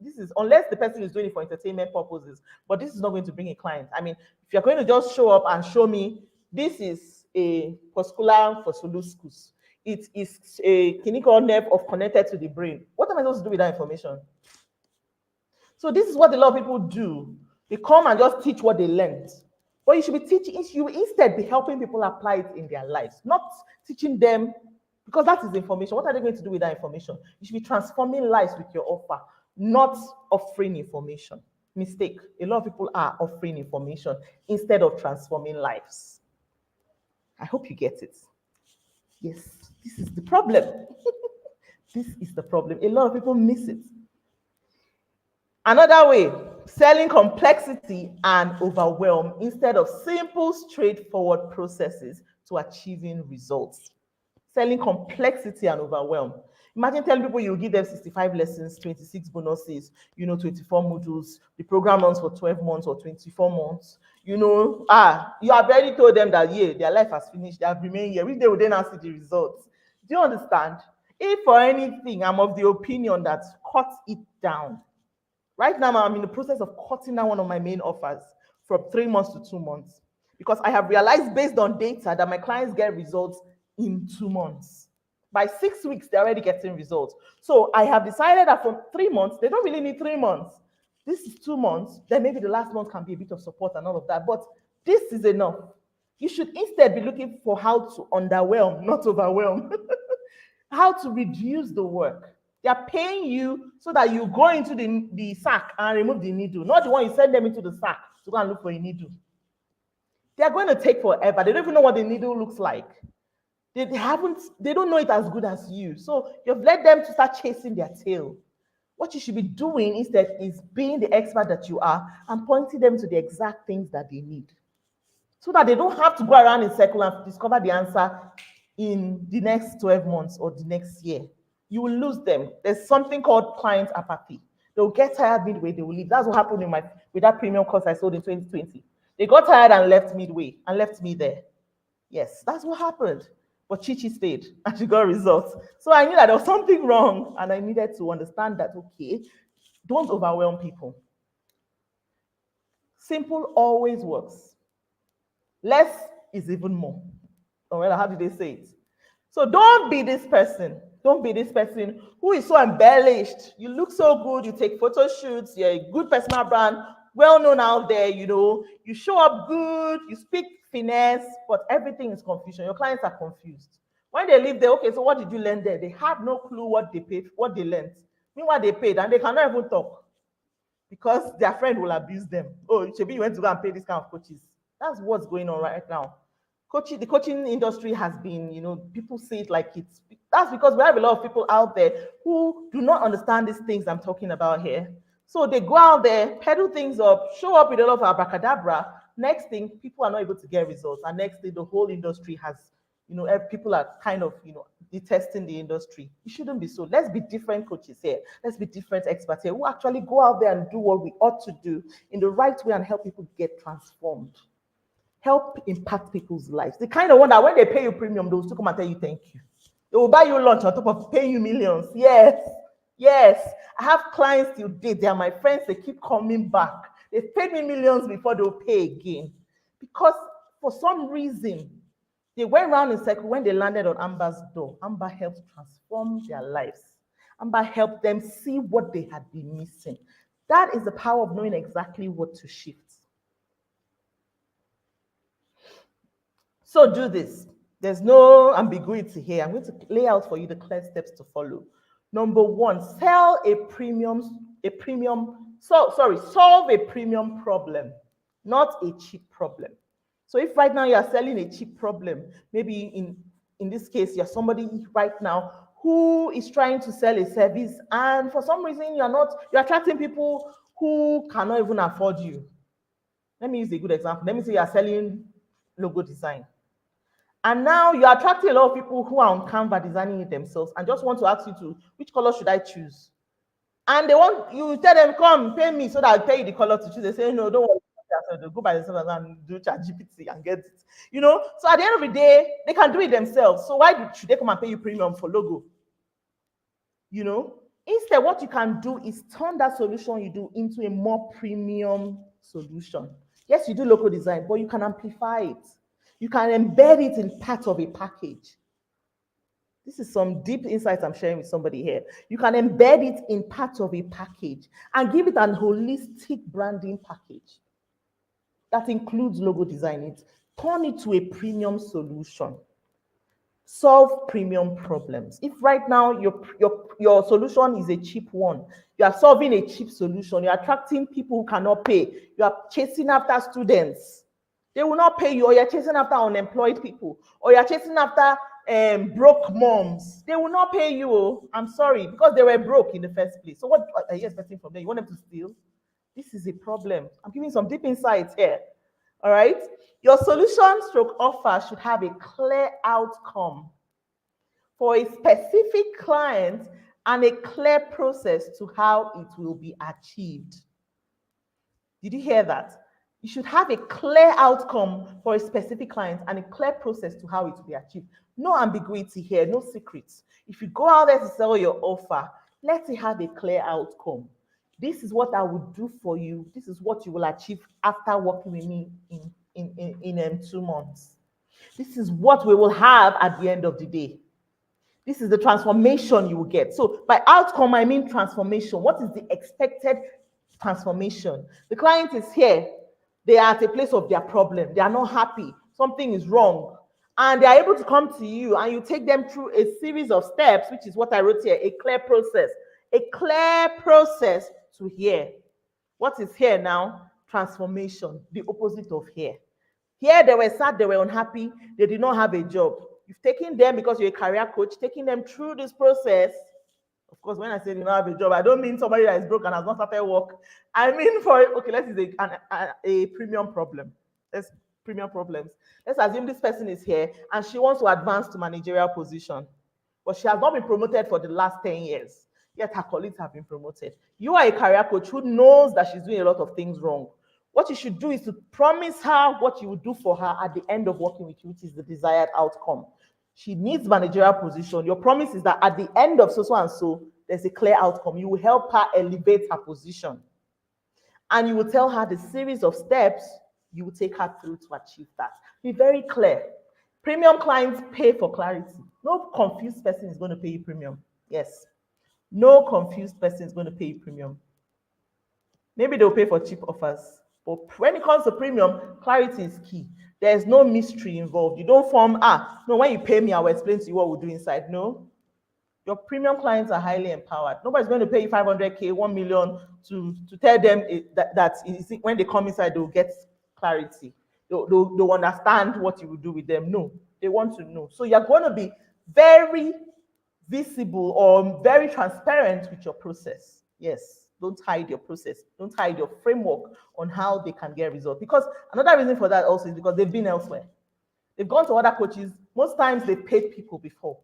this is, unless the person is doing it for entertainment purposes, but this is not going to bring a client. If you're going to just show up and show me, this is a Postulatum Fossiluscus, it is a clinical nerve connected to the brain. What am I supposed to do with that information? So this is what a lot of people do. They come and just teach what they learned. But you should be teaching, you instead be helping people apply it in their lives, not teaching them, because that is information. What are they going to do with that information? You should be transforming lives with your offer, not offering information. Mistake. A lot of people are offering information instead of transforming lives. I hope you get it. Yes, this is the problem. This is the problem. A lot of people miss it. Another way, selling complexity and overwhelm instead of simple, straightforward processes to achieving results. Selling complexity and overwhelm. Imagine telling people you give them 65 lessons, 26 bonuses, 24 modules, the program runs for 12 months or 24 months. You have already told them that, yeah, their life has finished, they have remained here, which they will then see the results. Do you understand? If for anything, I'm of the opinion that cut it down. Right now, I'm in the process of cutting down one of my main offers from 3 months to 2 months because I have realized based on data that my clients get results in 2 months. By 6 weeks, they're already getting results. So I have decided that from 3 months, they don't really need 3 months. This is 2 months, then maybe the last month can be a bit of support and all of that, but this is enough. You should instead be looking for how to underwhelm, not overwhelm. How to reduce the work. They are paying you so that you go into the sack and remove the needle, not the one you send them into the sack to go and look for a needle. They are going to take forever. They don't even know what the needle looks like. They don't know it as good as you. So you've led them to start chasing their tail. What you should be doing instead is being the expert that you are and pointing them to the exact things that they need, so that they don't have to go around in circle and discover the answer in the next 12 months or the next year. You will lose them. There's something called client apathy. They'll get tired midway, they will leave. That's what happened with that premium course I sold in 2020. They got tired and left midway and left me there. Yes, that's what happened. But Chichi stayed and she got results. So I knew that there was something wrong and I needed to understand that, okay, don't overwhelm people. Simple always works. Less is even more. Or how did they say it? So don't be this person. Don't be this person who is so embellished. You look so good. You take photo shoots. You're a good personal brand, well known out there. You show up good. You speak finesse, but everything is confusion. Your clients are confused. When they leave there, okay, so what did you learn there? They have no clue what they paid, what they learned. Meanwhile, they paid and they cannot even talk because their friend will abuse them. Oh, Chebi, you went to go and pay this kind of coaches. That's what's going on right now. The coaching industry has been, people see it like that's because we have a lot of people out there who do not understand these things I'm talking about here. So they go out there, peddle things up, show up with a lot of abracadabra. Next thing, people are not able to get results. And next thing, the whole industry has, people are kind of, detesting the industry. It shouldn't be so. Let's be different coaches here. Let's be different experts here who actually go out there and do what we ought to do in the right way and help people get transformed. Help impact people's lives. The kind of one that when they pay you premium, they'll still come and tell you thank you. They will buy you lunch on top of paying you millions. Yes. I have clients till date. They are my friends. They keep coming back. They've paid me millions before they'll pay again. Because for some reason, they went around in circle when they landed on Amber's door. Amber helped transform their lives. Amber helped them see what they had been missing. That is the power of knowing exactly what to shift. So do this. There's no ambiguity here. I'm going to lay out for you the clear steps to follow. Number one, solve a premium problem, not a cheap problem. So if right now you are selling a cheap problem, maybe in this case, you're somebody right now who is trying to sell a service, and for some reason you're attracting people who cannot even afford you. Let me use a good example. Let me say you're selling logo design. And now you're attracting a lot of people who are on Canva designing it themselves and just want to ask you which color should I choose? And you tell them, come, pay me so that I'll tell you the color to choose. They say, no, don't worry. They'll go by themselves and do ChatGPT and get it. So at the end of the day, they can do it themselves. So why should they come and pay you premium for logo? Instead, what you can do is turn that solution you do into a more premium solution. Yes, you do logo design, but you can amplify it. You can embed it in part of a package. This is some deep insights I'm sharing with somebody here. You can embed it in part of a package and give it an holistic branding package that includes logo design. Turn it to a premium solution. Solve premium problems. If right now your solution is a cheap one, you are solving a cheap solution, you're attracting people who cannot pay, you are chasing after students, they will not pay you, or you're chasing after unemployed people, or you're chasing after broke moms, they will not pay you. I'm sorry, because they were broke in the first place. So what are you expecting from them? You want them to steal? This is a problem. I'm giving some deep insights here. All right. Your solution stroke offer should have a clear outcome for a specific client and a clear process to how it will be achieved. Did you hear that? You should have a clear outcome for a specific client and a clear process to how it will be achieved. No ambiguity here, no secrets. If you go out there to sell your offer, let it have a clear outcome. This is what I will do for you. This is what you will achieve after working with me in 2 months. This is what we will have at the end of the day. This is the transformation you will get. So by outcome, I mean transformation. What is the expected transformation? The client is here. They are at a place of their problem. They are not happy. Something is wrong. And they are able to come to you and you take them through a series of steps, which is what I wrote here, a clear process. A clear process to here. What is here now? Transformation, the opposite of here. Here they were sad, they were unhappy, they did not have a job. You've taken them because you're a career coach, taking them through this process. Of course, when I say you don't have a job, I don't mean somebody that is broke and has not started work. I mean let's say a premium problem. Let's premium problems. Let's assume this person is here and she wants to advance to managerial position, but she has not been promoted for the last 10 years. Yet her colleagues have been promoted. You are a career coach who knows that she's doing a lot of things wrong. What you should do is to promise her what you will do for her at the end of working with you, which is the desired outcome. She needs managerial position. Your promise is that at the end of so and so, there's a clear outcome. You will help her elevate her position. And you will tell her the series of steps you will take her through to achieve that. Be very clear. Premium clients pay for clarity. No confused person is going to pay you premium. Yes. No confused person is going to pay you premium. Maybe they'll pay for cheap offers. But when it comes to premium, clarity is key. There's no mystery involved. You don't form, no, when you pay me, I will explain to you what we'll do inside. No. Your premium clients are highly empowered. Nobody's going to pay you 500K, 1 million to tell them that when they come inside, they'll get clarity. They'll understand what you will do with them. No, they want to know. So you're going to be very visible or very transparent with your process. Yes, don't hide your process. Don't hide your framework on how they can get results. Because another reason for that also is because they've been elsewhere. They've gone to other coaches. Most times they've paid people before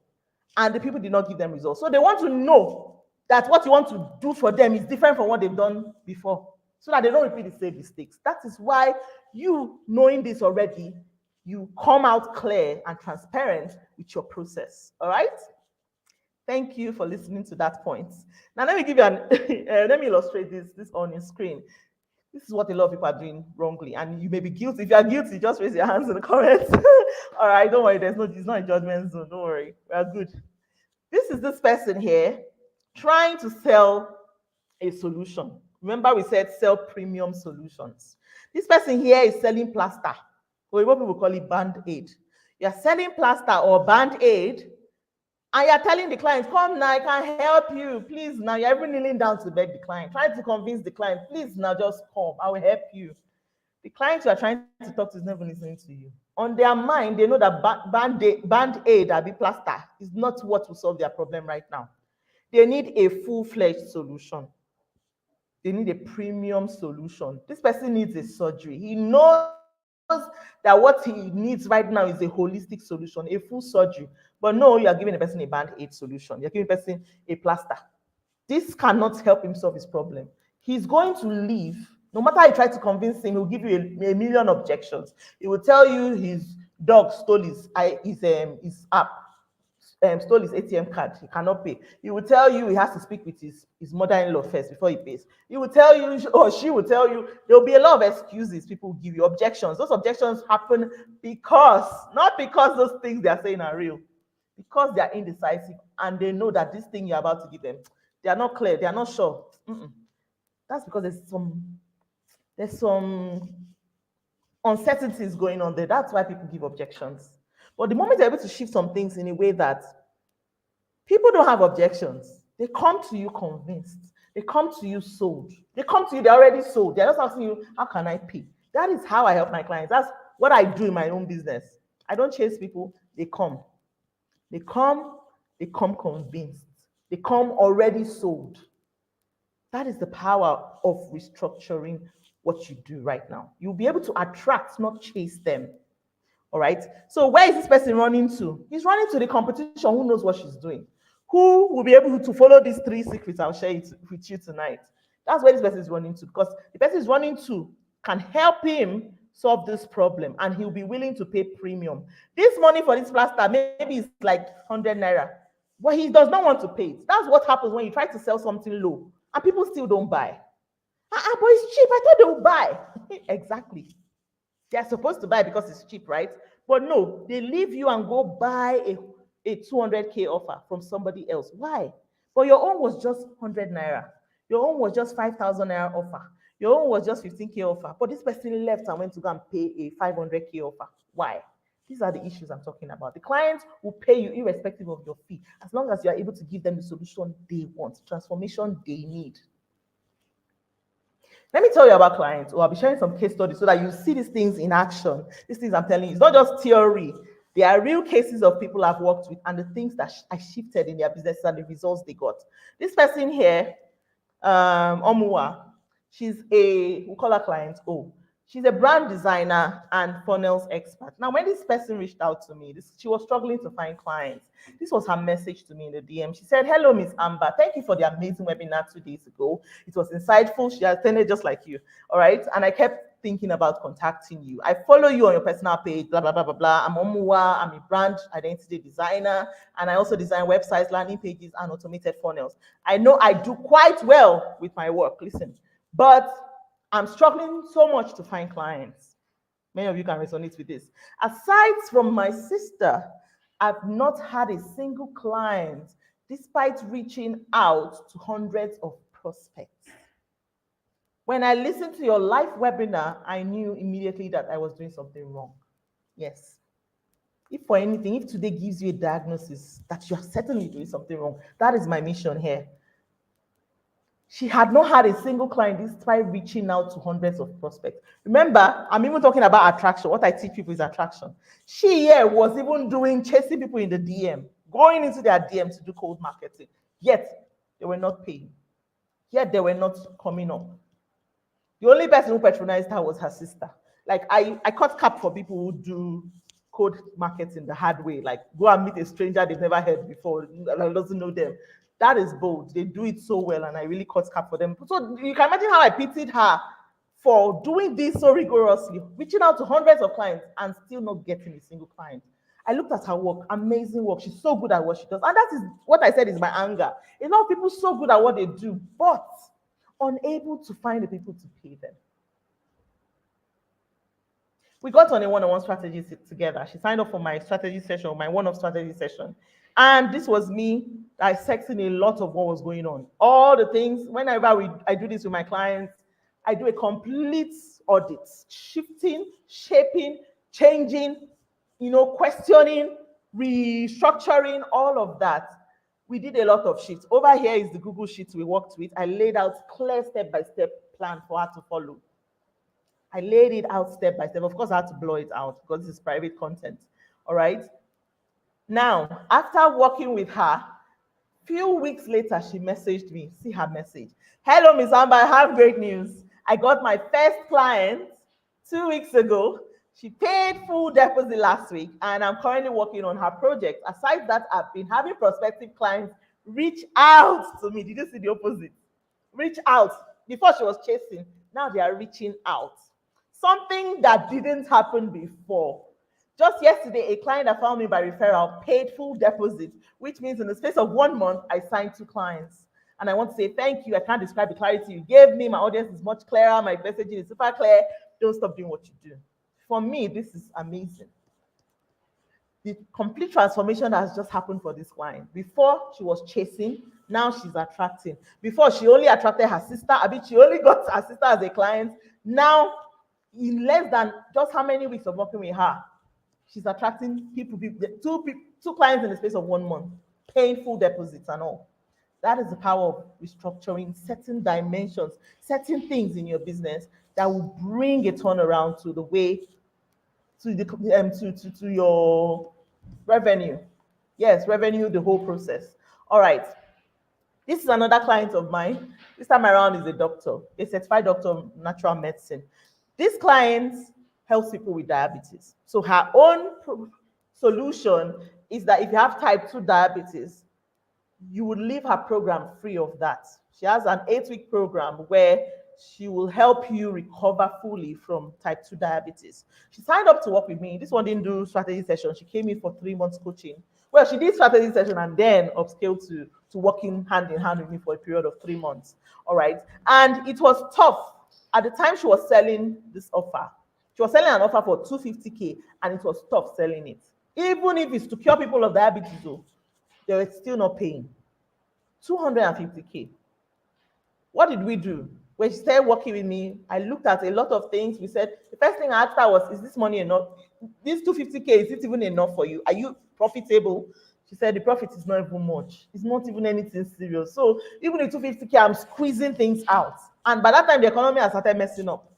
and the people did not give them results. So they want to know that what you want to do for them is different from what they've done before, so that they don't repeat the same mistakes. That is why you, knowing this already, you come out clear and transparent with your process. All right? Thank you for listening to that point. Now let me give you let me illustrate this on your screen. This is what a lot of people are doing wrongly, and you may be guilty. If you are guilty, just raise your hands in the comments. All right, don't worry. It's not a judgment zone. Don't worry. We are good. This is this person here trying to sell a solution. Remember, we said sell premium solutions. This person here is selling plaster, or what people call it band-aid. You're selling plaster or band-aid, and you're telling the client, come now, I can help you. Please now, you're even kneeling down to beg the client, trying to convince the client, please now just come, I will help you. The client you are trying to talk to is never listening to you. On their mind, they know that band-aid, or plaster, is not what will solve their problem right now. They need a full-fledged solution. They need a premium solution. This person needs a surgery. He knows that what he needs right now is a holistic solution, a full surgery. But no, you are giving a person a band-aid solution. You're giving a person a plaster. This cannot help him solve his problem. He's going to leave. No matter how you try to convince him, he'll give you a million objections. He will tell you his dog stole his app, stole his ATM card. He cannot pay. He will tell you he has to speak with his mother-in-law first before he pays. He will tell you, or she will tell you, there will be a lot of excuses. People will give you objections. Those objections happen not because those things they are saying are real, because they are indecisive and they know that this thing you're about to give them, they are not clear, they are not sure. That's because there's some uncertainties going on there. That's why people give objections. But the moment you're able to shift some things in a way that people don't have objections, they come to you convinced. They come to you sold. They come to you, they're already sold. They're just asking you, how can I pay? That is how I help my clients. That's what I do in my own business. I don't chase people, they come. They come convinced. They come already sold. That is the power of restructuring what you do right now. You'll be able to attract, not chase them. All right. So where is this person running to? He's running to the competition who knows what she's doing. Who will be able to follow these 3 secrets I'll share it with you tonight? That's where this person is running to, because the person is running to can help him solve this problem, and he'll be willing to pay premium. This money for this plaster, maybe it's like 100 naira, but he does not want to pay it. That's what happens when you try to sell something low and people still don't buy. But it's cheap. I thought they would buy. Exactly. They're supposed to buy because it's cheap, right? But no, they leave you and go buy a 200K offer from somebody else. Why? But your own was just 100 naira. Your own was just 5,000 naira offer. Your own was just 15K offer. But this person left and went to go and pay a 500K offer. Why? These are the issues I'm talking about. The client will pay you irrespective of your fee, as long as you are able to give them the solution they want, transformation they need. Let me tell you about clients, or I'll be sharing some case studies so that you see these things in action. These things I'm telling you, it's not just theory. There are real cases of people I've worked with and the things that I shifted in their business and the results they got. This person here, Omua, we call her client O. She's a brand designer and funnels expert. Now, when this person reached out to me, she was struggling to find clients. This was her message to me in the DM. She said, "Hello, Miss Amber. Thank you for the amazing webinar 2 days ago. It was insightful. She attended just like you. All right. And I kept thinking about contacting you. I follow you on your personal page, blah, blah, blah, blah, blah. I'm Omua. I'm a brand identity designer. And I also design websites, landing pages, and automated funnels. I know I do quite well with my work. Listen, but I'm struggling so much to find clients." Many of you can resonate with this. Aside from my sister, I've not had a single client despite reaching out to hundreds of prospects. When I listened to your live webinar, I knew immediately that I was doing something wrong. Yes. If for anything, if today gives you a diagnosis that you're certainly doing something wrong, that is my mission here. She had not had a single client despite reaching out to hundreds of prospects. Remember, I'm even talking about attraction. What I teach people is attraction. She here was even chasing people in the DM, going into their DM to do cold marketing. Yet, they were not paying. Yet, they were not coming up. The only person who patronized her was her sister. Like, I cut cap for people who do cold marketing the hard way. Like, go and meet a stranger they've never heard before, doesn't know them. That is bold. They do it so well, and I really cut cap for them. So you can imagine how I pitied her for doing this so rigorously, reaching out to hundreds of clients and still not getting a single client. I looked at her work, amazing work. She's so good at what she does. And that is what I said is my anger. A lot of people so good at what they do, but unable to find the people to pay them. We got on a one-on-one strategy together. She signed up for my strategy session, my one-off strategy session. And this was me dissecting a lot of what was going on. All the things, whenever I do this with my clients, I do a complete audit, shifting, shaping, changing, questioning, restructuring, all of that. We did a lot of shifts. Over here is the Google Sheets we worked with. I laid out clear step-by-step plan for her to follow. I laid it out step by step. Of course, I had to blow it out because this is private content. All right. Now, after working with her, few weeks later, she messaged me. See her message. "Hello, Miss Amber, I have great news. I got my first client 2 weeks ago. She paid full deposit last week, and I'm currently working on her project. Aside that, I've been having prospective clients reach out to me." Did you see the opposite? Reach out. Before she was chasing, now they are reaching out. Something that didn't happen before. Just yesterday, a client that found me by referral paid full deposit, which means in the space of 1 month, I signed 2 clients. And I want to say thank you. I can't describe the clarity you gave me. My audience is much clearer. My messaging is super clear. Don't stop doing what you do. For me, this is amazing. The complete transformation that has just happened for this client. Before, she was chasing. Now she's attracting. Before, she only attracted her sister. I mean, she only got her sister as a client. Now, in less than just how many weeks of working with her, She's attracting two clients in the space of 1 month, paying full deposits and all. That is the power of restructuring certain dimensions, certain things in your business that will bring a turnaround to the way, to your revenue. Yes, revenue, the whole process. All right. This is another client of mine. This time around is a doctor, a certified doctor of natural medicine. This client helps people with diabetes. So her own solution is that if you have type 2 diabetes, you would leave her program free of that. She has an 8-week program where she will help you recover fully from type 2 diabetes. She signed up to work with me. This one didn't do strategy session. She came in for 3 months coaching. Well, she did strategy session and then upscaled to working hand in hand with me for a period of 3 months. All right. And it was tough. At the time she was selling this offer, she was selling an offer for 250K and it was tough selling it. Even if it's to cure people of diabetes, though, they were still not paying. 250K. What did we do? When she started working with me, I looked at a lot of things. We said, the first thing I asked her was, is this money enough? This 250K, is it even enough for you? Are you profitable? She said, the profit is not even much. It's not even anything serious. So even the 250K, I'm squeezing things out. And by that time, the economy has started messing up.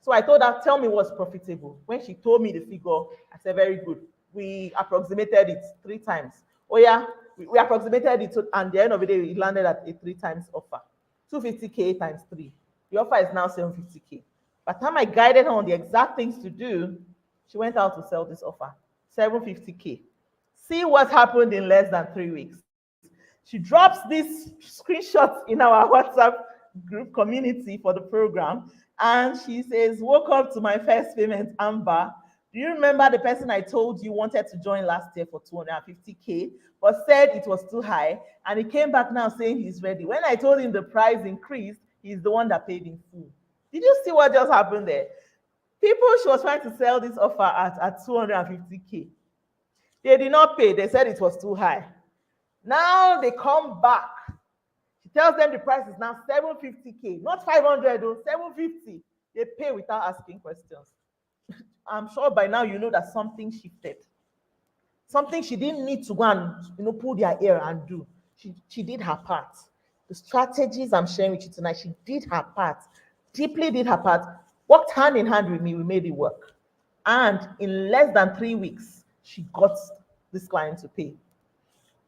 So I told her, tell me what's profitable. When she told me the figure, I said, very good. We approximated it 3 times. Oh yeah, we approximated it, and at the end of the day, it landed at a 3 times offer. 250K times 3. The offer is now 750K. By the time I guided her on the exact things to do, she went out to sell this offer. 750K. See what happened in less than 3 weeks. She drops these screenshots in our WhatsApp group community for the program, and she says, woke up to my first payment, Amber. Do you remember the person I told you wanted to join last year for 250K, but said it was too high, and he came back now saying he's ready? When I told him the price increased, he's the one that paid in full. Did you see what just happened there? People she was trying to sell this offer at 250K. They did not pay. They said it was too high. Now they come back. She tells them the price is now 750K, not 500 though, 750. They pay without asking questions. I'm sure by now you know that something shifted. Something she didn't need to go and pull their ear and do. She did her part. The strategies I'm sharing with you tonight, she did her part, deeply did her part, worked hand in hand with me, we made it work. And in less than 3 weeks, she got this client to pay.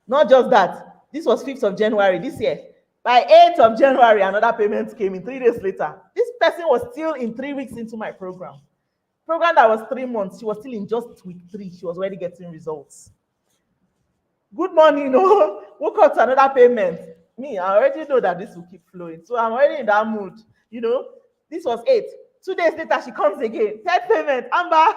Not just that, this was 5th of January this year. By 8th of January, another payment came in 3 days later. This person was still in 3 weeks into my program. Program that was 3 months, she was still in just week 3. She was already getting results. Good morning, woke up to another payment. Me, I already know that this will keep flowing. So I'm already in that mood. This was 8. 2 days later, she comes again. 3rd payment, Amber,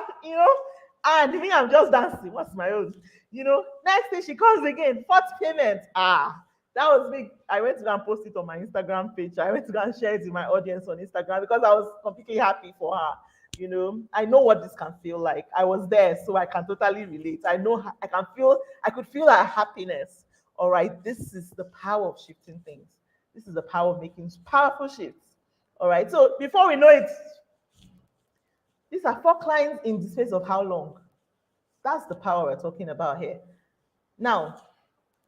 and me, I'm just dancing. What's my own? Next thing she comes again, 4th payment. That was big. I went to go and post it on my Instagram page. I went to go and share it with my audience on Instagram because I was completely happy for her. I know what this can feel like. I was there, so I can totally relate. I could feel her happiness. All right, this is the power of shifting things. This is the power of making powerful shifts. All right, so before we know it, these are 4 clients in the space of how long? That's the power we're talking about here. Now,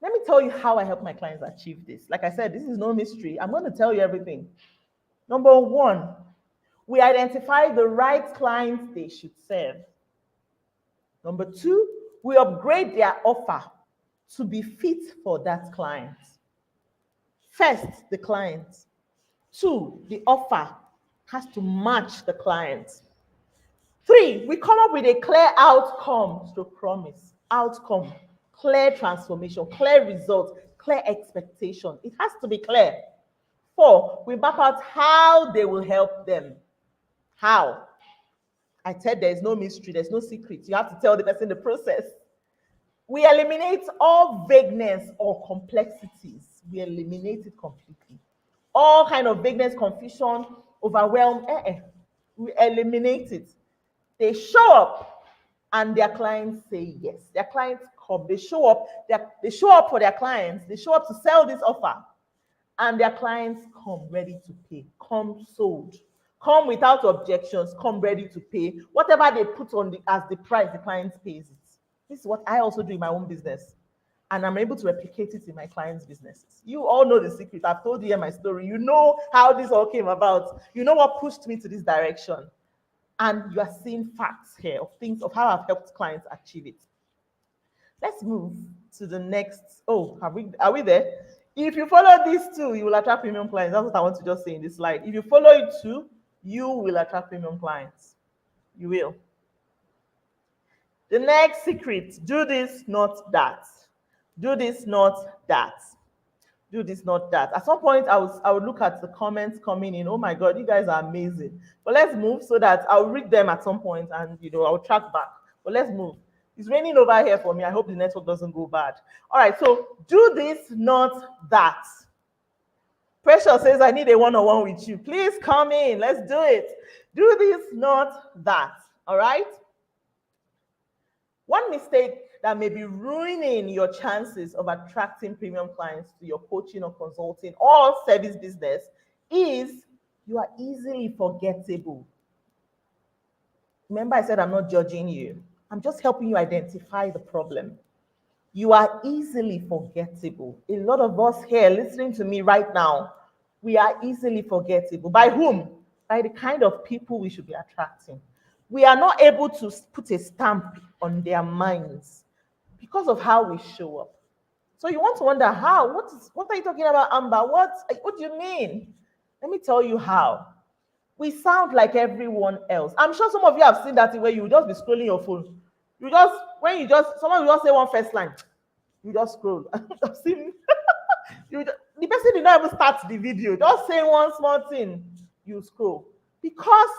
let me tell you how I help my clients achieve this. Like I said, this is no mystery. I'm going to tell you everything. Number 1, we identify the right clients they should serve. Number 2, we upgrade their offer to be fit for that client. First, the client. 2, the offer has to match the client. 3, we come up with a clear outcome to promise. Outcome, clear transformation, clear result, clear expectation. It has to be clear. 4, we map out how they will help them. How? I said there's no mystery, there's no secret. You have to tell the person the process. We eliminate all vagueness or complexities. We eliminate it completely. All kind of vagueness, confusion, overwhelm, we eliminate it. They show up and their clients say yes. Their clients come, they show up for their clients, they show up to sell this offer, and their clients come ready to pay, come sold. Come without objections, come ready to pay. Whatever they put on as the price, the client pays it. This is what I also do in my own business. And I'm able to replicate it in my clients' businesses. You all know the secret. I've told you here my story. You know how this all came about. You know what pushed me to this direction. And you are seeing facts here of things, of how I've helped clients achieve it. Let's move to the next. Oh, are we there? If you follow these two, you will attract premium clients. That's what I want to just say in this slide. If you follow it too, you will attract premium clients. You will. The next secret, do this, not that. Do this, not that. Do this, not that. At some point, I would look at the comments coming in. Oh my God, you guys are amazing. But let's move so that I'll read them at some point and I'll track back. But let's move. It's raining over here for me. I hope the network doesn't go bad. All right, so do this, not that. Precious says, I need a one-on-one with you. Please come in. Let's do it. Do this, not that. All right? One mistake that may be ruining your chances of attracting premium clients to your coaching or consulting or service business is you are easily forgettable. Remember, I said I'm not judging you. I'm just helping you identify the problem. You are easily forgettable. A lot of us here listening to me right now, we are easily forgettable. By whom? By the kind of people we should be attracting. We are not able to put a stamp on their minds because of how we show up. So you want to wonder how? What are you talking about, Amber? What do you mean? Let me tell you how. We sound like everyone else. I'm sure some of you have seen that where you just be scrolling your phone. Someone will just say one first line, you just scroll. I've seen the person did not even start the video, just say one small thing, you scroll. Because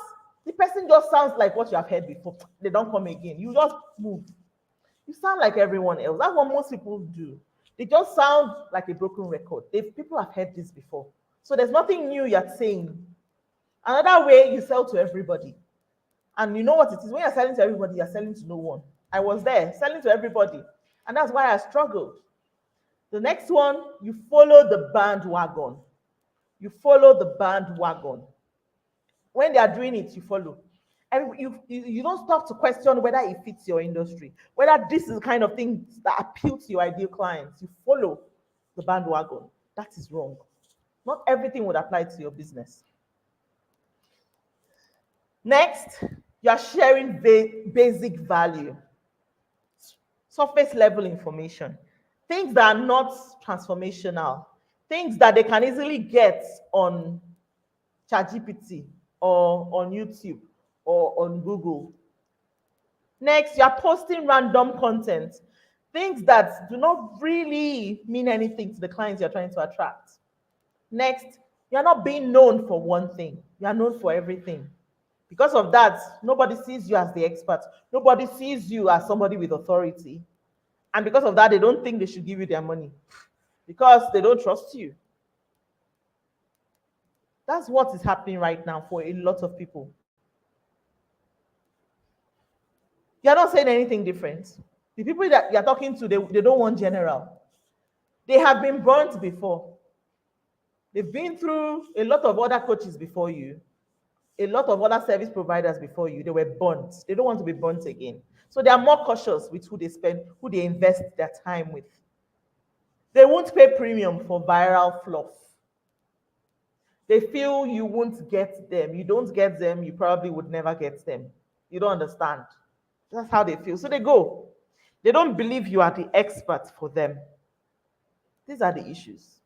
the person just sounds like what you have heard before. They don't come again. You just move. You sound like everyone else. That's what most people do. They just sound like a broken record. People have heard this before. So there's nothing new you're saying. Another way, you sell to everybody. And you know what it is? When you're selling to everybody, you're selling to no one. I was there, selling to everybody. And that's why I struggled. The next one, you follow the bandwagon. You follow the bandwagon. When they are doing it, you follow. And you don't stop to question whether it fits your industry, whether this is the kind of thing that appeal to your ideal clients. You follow the bandwagon. That is wrong. Not everything would apply to your business. Next, you are sharing basic value, surface level information, things that are not transformational, things that they can easily get on ChatGPT or on YouTube or on Google. Next, you are posting random content, things that do not really mean anything to the clients you're trying to attract. Next, you are not being known for one thing. You are known for everything. Because of that, nobody sees you as the expert. Nobody sees you as somebody with authority. And because of that, they don't think they should give you their money because they don't trust you. That's what is happening right now for a lot of people. You're not saying anything different. The people that you're talking to, they don't want general. They have been burnt before. They've been through a lot of other coaches before you, a lot of other service providers before you. They were burnt. They don't want to be burnt again. So they are more cautious with who they invest their time with. They won't pay premium for viral fluff. They feel you won't get them. You don't get them, you probably would never get them. You don't understand. That's how they feel. So they go. They don't believe you are the expert for them. These are the issues.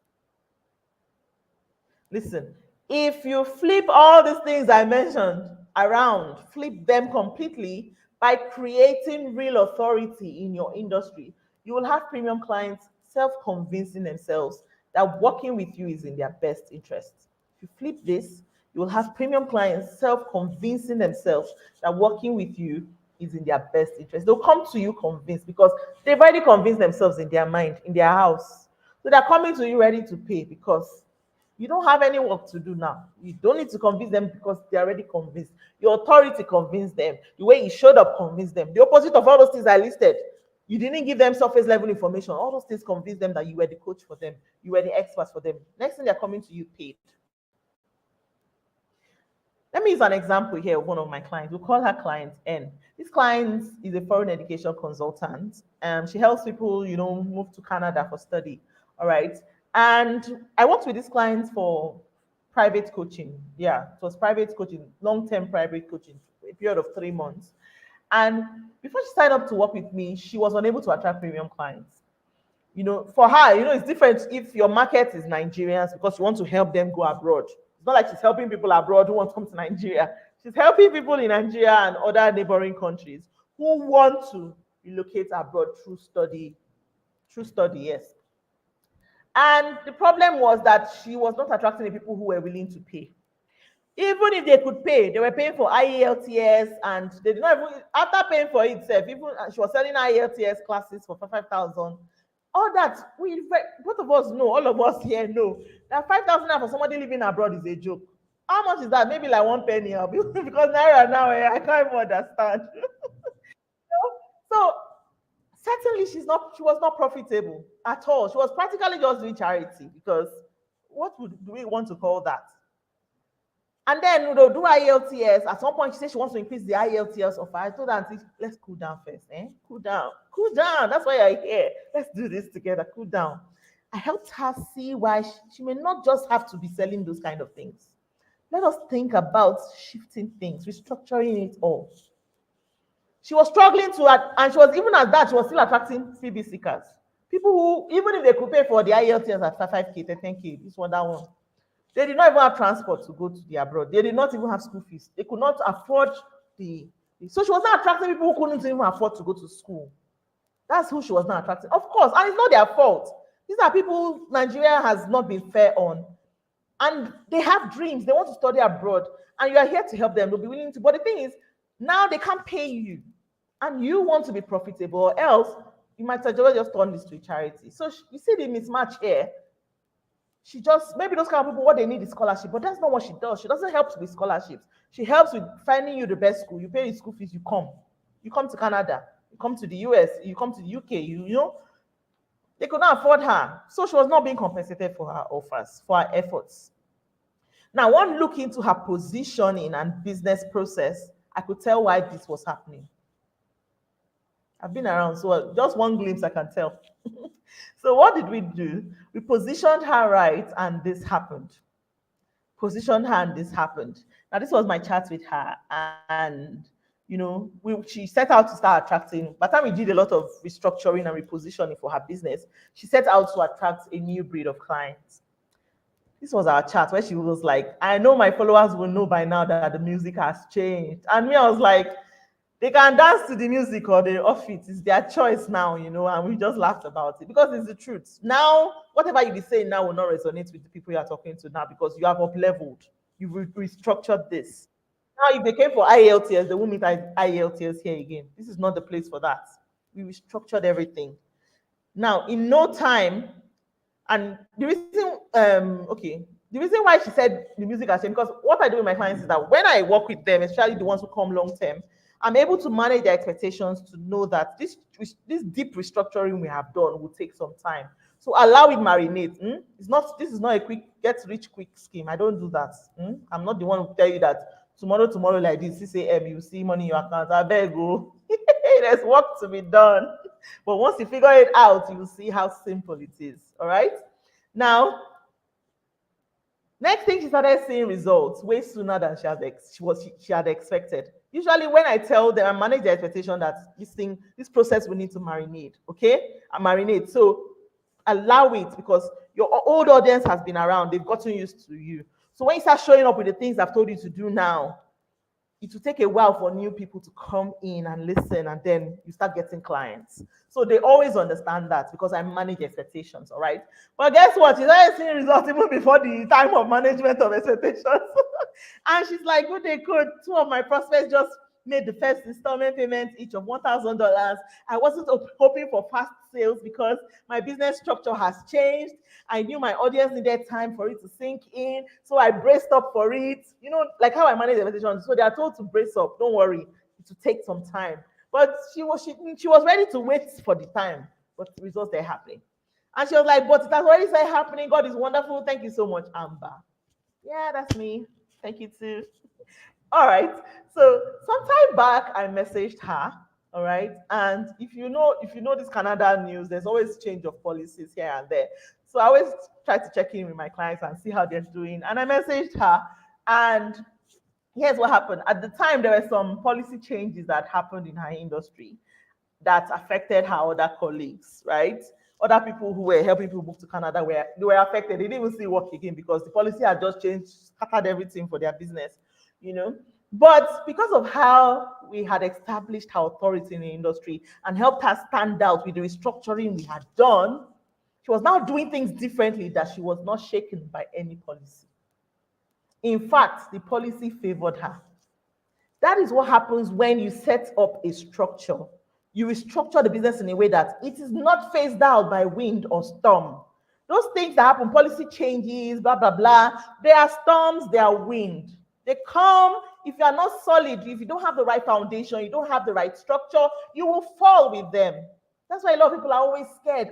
Listen, if you flip all these things I mentioned around, flip them completely by creating real authority in your industry, you will have premium clients self-convincing themselves that working with you is in their best interest. If you flip this, you will have premium clients self-convincing themselves that working with you is in their best interest. They'll come to you convinced because they've already convinced themselves in their mind, in their house. So they're coming to you ready to pay because you don't have any work to do now. You don't need to convince them because they're already convinced. Your authority convinced them. The way you showed up convinced them. The opposite of all those things I listed. You didn't give them surface level information. All those things convinced them that you were the coach for them. You were the expert for them. Next thing they're coming to you paid. Let me use an example here of one of my clients. We'll call her client N. This client is a foreign education consultant. She helps people, move to Canada for study. All right. And I worked with this client for private coaching. Yeah, it was private coaching, long-term private coaching, a period of 3 months. And before she signed up to work with me, she was unable to attract premium clients. For her, it's different if your market is Nigerians because you want to help them go abroad. It's not like she's helping people abroad who want to come to Nigeria. She's helping people in Nigeria and other neighboring countries who want to relocate abroad through study. Through study, yes. And the problem was that she was not attracting the people who were willing to pay. Even if they could pay, they were paying for IELTS, and they did not even, after paying for it itself, even she was selling IELTS classes for 5,000. All that, both of us know, all of us here know, that 5,000 for somebody living abroad is a joke. How much is that? Maybe like 1 penny, because naira now, I can't even understand. So certainly she was not profitable at all. She was practically just doing charity because do we want to call that? And then they'll do IELTS. At some point, she said she wants to increase the IELTS offer. I told her, let's cool down first. Cool down. Cool down. That's why you're here. Let's do this together. Cool down. I helped her see why she may not just have to be selling those kind of things. Let us think about shifting things, restructuring it all. She was struggling and she was, even at that, she was still attracting freebie seekers. People who, even if they could pay for the IELTS at 5K, 10K, this one, that one, they did not even have transport to go to the abroad. They did not even have school fees. They could not afford so she was not attracting people who couldn't even afford to go to school. That's who she was not attracting. Of course, and it's not their fault. These are people Nigeria has not been fair on. And they have dreams. They want to study abroad. And you are here to help them. They'll be willing to. But the thing is, now they can't pay you. And you want to be profitable, or else you might just turn this to a charity. So you see the mismatch here. She just, maybe those kind of people, what they need is scholarship, but that's not what she does. She doesn't help with scholarships. She helps with finding you the best school. You pay the school fees, you come. You come to Canada, you come to the US, you come to the UK, they could not afford her. So she was not being compensated for her offers, for her efforts. Now, one look into her positioning and business process, I could tell why this was happening. I've been around, so just one glimpse I can tell. So what did we do? We positioned her right, and this happened. Positioned her, and this happened. Now, this was my chat with her, and she set out to start attracting. By the time we did a lot of restructuring and repositioning for her business, she set out to attract a new breed of clients. This was our chat where she was like, I know my followers will know by now that the music has changed. And me, I was like, they can dance to the music or they off it. It's their choice now, and we just laughed about it because it's the truth. Now, whatever you be saying now will not resonate with the people you are talking to now because you have up-leveled. You've restructured this. Now, if they came for IELTS, they won't meet IELTS here again. This is not the place for that. We restructured everything. Now, in no time, and the reason, the reason why she said the music has changed, because what I do with my clients is that when I work with them, especially the ones who come long term, I'm able to manage their expectations to know that this deep restructuring we have done will take some time. So allow it marinate. This is not a quick get rich quick scheme. I don't do that. I'm not the one who tell you that tomorrow like this, 6 a.m. you see money in your account. I beg you. There's work to be done. But once you figure it out, you will see how simple it is. All right. Now, next thing, she started seeing results way sooner than she had expected. Usually, when I tell them, I manage the expectation that this process will need to marinate. Okay, I marinate. So allow it because your old audience has been around; they've gotten used to you. So when you start showing up with the things I've told you to do now, it will take a while for new people to come in and listen, and then you start getting clients. So they always understand that because I manage expectations, all right? But guess what? She's already seeing results even before the time of management of expectations. And she's like, good day, good. Two of my prospects just made the first installment payment each of $1,000. I wasn't hoping for fast sales because my business structure has changed. I knew my audience needed time for it to sink in, so I braced up for it. Like how I manage the presentation. So they are told to brace up. Don't worry, it will take some time. But she was ready to wait for the time, but the results are happening. And she was like, but it has already started happening. God is wonderful. Thank you so much, Amber. Yeah, that's me. Thank you too. All right. So sometime back, I messaged her. All right. And if you know this Canada news, there's always change of policies here and there. So I always try to check in with my clients and see how they're doing. And I messaged her, and here's what happened. At the time, there were some policy changes that happened in her industry that affected her other colleagues, right? Other people who were helping people move to Canada were affected. They didn't even see work again because the policy had just changed, scattered everything for their business, you know. But because of how we had established our authority in the industry and helped her stand out with the restructuring we had done, she was now doing things differently that she was not shaken by any policy. In fact, the policy favored her. That is what happens when you set up a structure. You restructure the business in a way that it is not phased out by wind or storm. Those things that happen, policy changes, blah, blah, blah, they are storms, they are wind. They come, if you are not solid, if you don't have the right foundation, you don't have the right structure, you will fall with them. That's why a lot of people are always scared.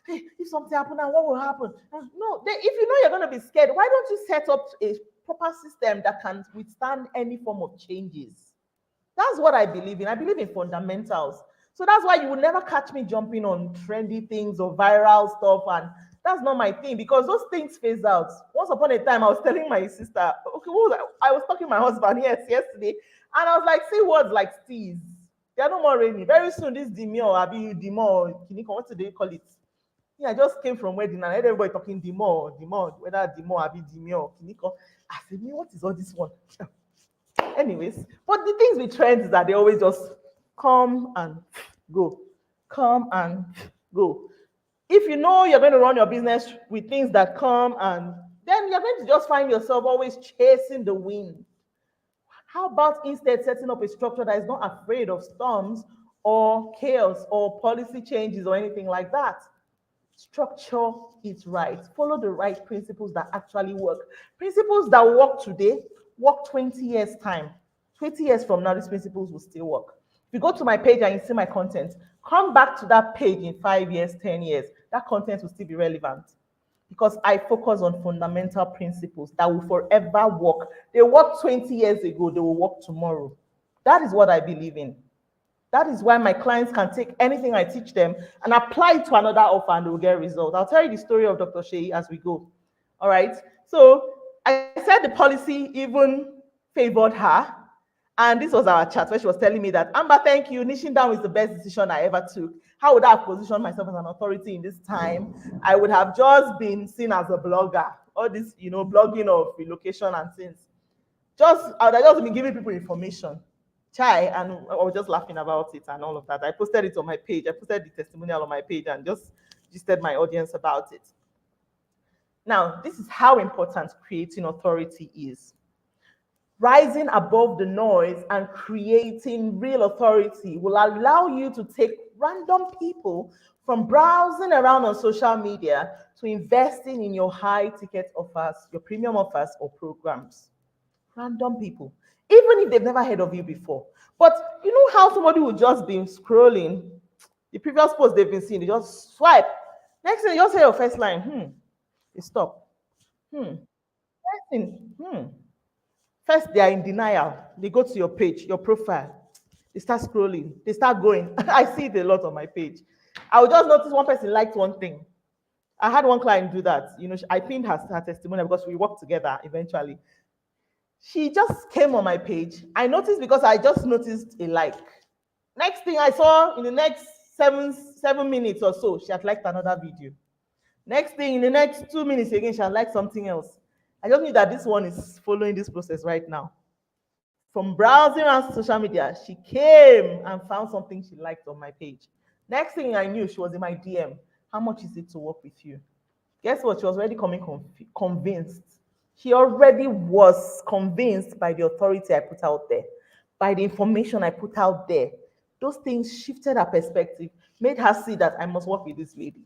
Hey, if something happens, now what will happen? No, if you know you're going to be scared, why don't you set up a proper system that can withstand any form of changes? That's what I believe in. I believe in fundamentals. So that's why you will never catch me jumping on trendy things or viral stuff. And that's not my thing because those things phase out. Once upon a time, I was telling my sister, okay, what was I was talking to my husband, yes, yesterday. And I was like, say words like steez. They are no more rainy. Very soon, this demure, Abi, demure, what do they call it? Yeah, I just came from wedding and I heard everybody talking demure, whether demure, Abi, demure, kiniko. I said, me, what is all this one? Anyways, but the things with trends is that they always just come and go, come and go. If you know you're going to run your business with things that come, and then you're going to just find yourself always chasing the wind. How about instead setting up a structure that is not afraid of storms or chaos or policy changes or anything like that? Structure it right. Follow the right principles that actually work. Principles that work today, work 20 years time. 20 years from now, these principles will still work. If you go to my page and you see my content, come back to that page in 5 years, 10 years, that content will still be relevant because I focus on fundamental principles that will forever work. They worked 20 years ago, they will work tomorrow. That is what I believe in. That is why my clients can take anything I teach them and apply it to another offer and they will get results. I'll tell you the story of Dr. Shea as we go. All right. So I said the policy even favored her. And this was our chat where she was telling me that, Amber, thank you. Niching down is the best decision I ever took. How would I have positioned myself as an authority in this time? I would have just been seen as a blogger. All this, blogging of relocation and things. I would have just been giving people information. And I was just laughing about it and all of that. I posted it on my page. I posted the testimonial on my page and just gisted my audience about it. Now, this is how important creating authority is. Rising above the noise and creating real authority will allow you to take random people from browsing around on social media to investing in your high-ticket offers, your premium offers or programs. Random people, even if they've never heard of you before. But you know how somebody will just be scrolling the previous post they've been seeing, they just swipe. Next thing, you just say your first line, they stop. Next thing, First, they are in denial. They go to your page, your profile. They start scrolling. They start going. I see it a lot on my page. I will just notice one person liked one thing. I had one client do that. I pinned her testimonial because we worked together eventually. She just came on my page. I noticed because I just noticed a like. Next thing I saw in the next seven minutes or so, she had liked another video. Next thing, in the next 2 minutes again, she had liked something else. I just knew that this one is following this process right now. From browsing on social media, she came and found something she liked on my page. Next thing I knew, she was in my DM. How much is it to work with you? Guess what? She was already coming convinced. She already was convinced by the authority I put out there, by the information I put out there. Those things shifted her perspective, made her see that I must work with this lady.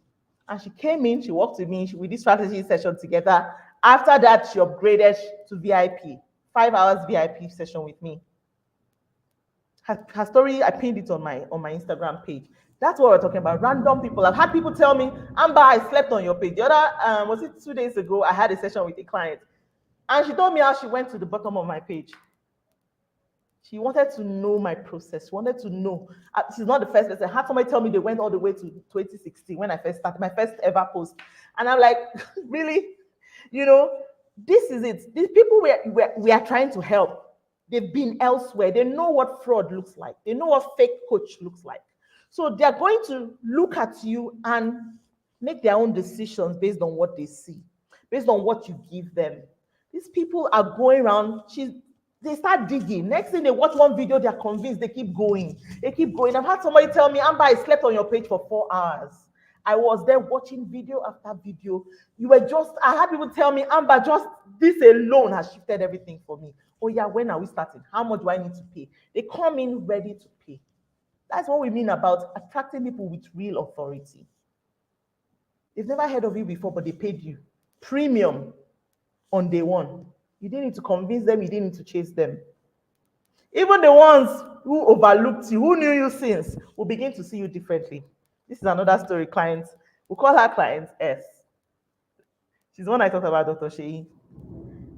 And she came in, she worked with me, we did strategy session together. After that, she upgraded to VIP, 5 hours VIP session with me. Her story, I pinned it on my Instagram page. That's what we're talking about, random people. I've had people tell me, Amber, I slept on your page. The other, was it 2 days ago, I had a session with a client. And she told me how she went to the bottom of my page. She wanted to know my process. She wanted to know. She's not the first person. I had somebody tell me they went all the way to 2016 when I first started, my first ever post. And I'm like, really? You know, this is it. These people we are trying to help. They've been elsewhere. They know what fraud looks like. They know what fake coach looks like. So they're going to look at you and make their own decisions based on what they see, based on what you give them. These people are going around, they start digging. Next thing they watch one video, they're convinced, they keep going. They keep going. I've had somebody tell me, Amber, I slept on your page for 4 hours. I was there watching video after video. I had people tell me, Amber, just this alone has shifted everything for me. Oh yeah, when are we starting? How much do I need to pay? They come in ready to pay. That's what we mean about attracting people with real authority. They've never heard of you before, but they paid you premium on day one. You didn't need to convince them, you didn't need to chase them. Even the ones who overlooked you, who knew you since, will begin to see you differently. This is another story, client. We'll call her client S. She's the one I talked about, Dr. Sheyi.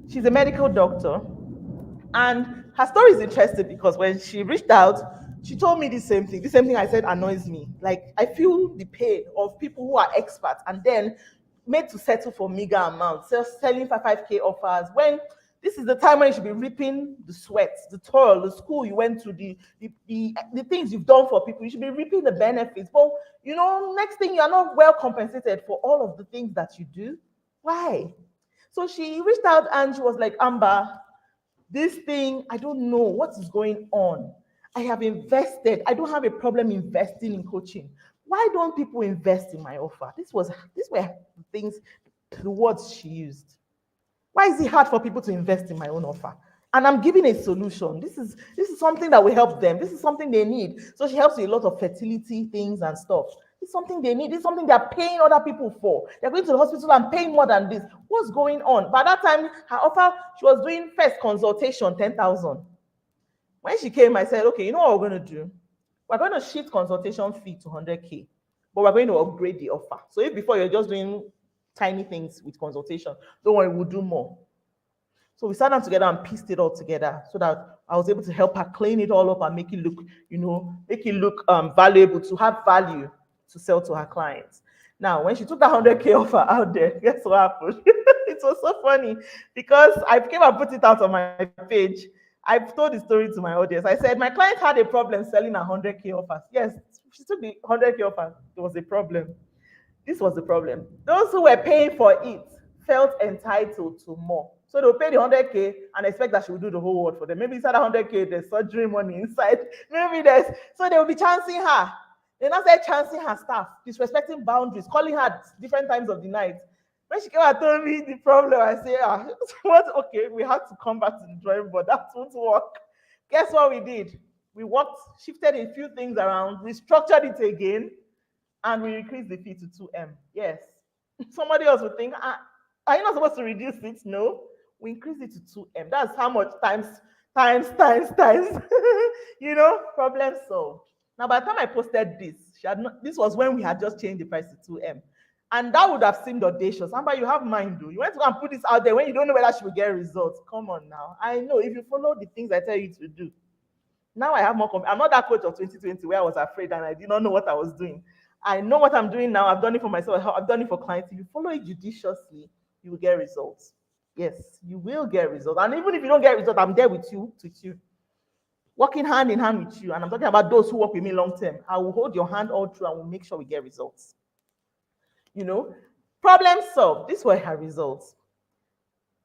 She's a medical doctor. And her story is interesting because when she reached out, she told me the same thing. The same thing I said annoys me. Like, I feel the pain of people who are experts and then made to settle for meager amounts, selling 5K offers, when this is the time when you should be reaping the sweat, the toil, the school you went to, the things you've done for people. You should be reaping the benefits. But, next thing, you're not well compensated for all of the things that you do. Why? So she reached out and she was like, Amber, this thing, I don't know what is going on. I have invested. I don't have a problem investing in coaching. Why don't people invest in my offer? These were the words she used. Why is it hard for people to invest in my own offer? And I'm giving a solution. This is something that will help them. This is something they need. So she helps with a lot of fertility things and stuff. It's something they need. It's something they're paying other people for. They're going to the hospital and paying more than this. What's going on? By that time, her offer, she was doing first consultation, 10,000. When she came, I said, okay, you know what we're going to do? We're going to shift consultation fee to 100K, but we're going to upgrade the offer. So if before you're just doing tiny things with consultation, don't worry, we'll do more. So we sat down together and pieced it all together so that I was able to help her clean it all up and make it look, valuable, to have value to sell to her clients. Now, when she took that 100K offer out there, guess what happened? It was so funny because I came and put it out on my page. I've told the story to my audience. I said, my client had a problem selling 100K offers. Yes, she took the 100K offer. There was a problem. This was the problem. Those who were paying for it felt entitled to more. So they'll pay the 100K and expect that she will do the whole work for them. Maybe inside 100K, there's surgery money inside. So they will be chancing her. They now say chancing her staff, disrespecting boundaries, calling her at different times of the night. When she came and told me the problem, I say, what? Okay, we had to come back to the drawing board. That won't work. Guess what we did? We shifted a few things around, restructured it again, and we increased the fee to 2M. Yes. Somebody else would think, are you not supposed to reduce it? No. We increased it to 2M. That's how much times. Problem solved. Now, by the time I posted this, this was when we had just changed the price to 2M. And that would have seemed audacious. Amber, you have mind, though. You went to go and put this out there when you don't know whether she will get results. Come on now. I know if you follow the things I tell you to do. Now I have more confidence. I'm not that coach of 2020 where I was afraid and I did not know what I was doing. I know what I'm doing now. I've done it for myself. I've done it for clients. If you follow it judiciously, you will get results. Yes, you will get results. And even if you don't get results, I'm there with you. Working hand in hand with you. And I'm talking about those who work with me long term. I will hold your hand all through and we'll make sure we get results. Problem solved. These were her results.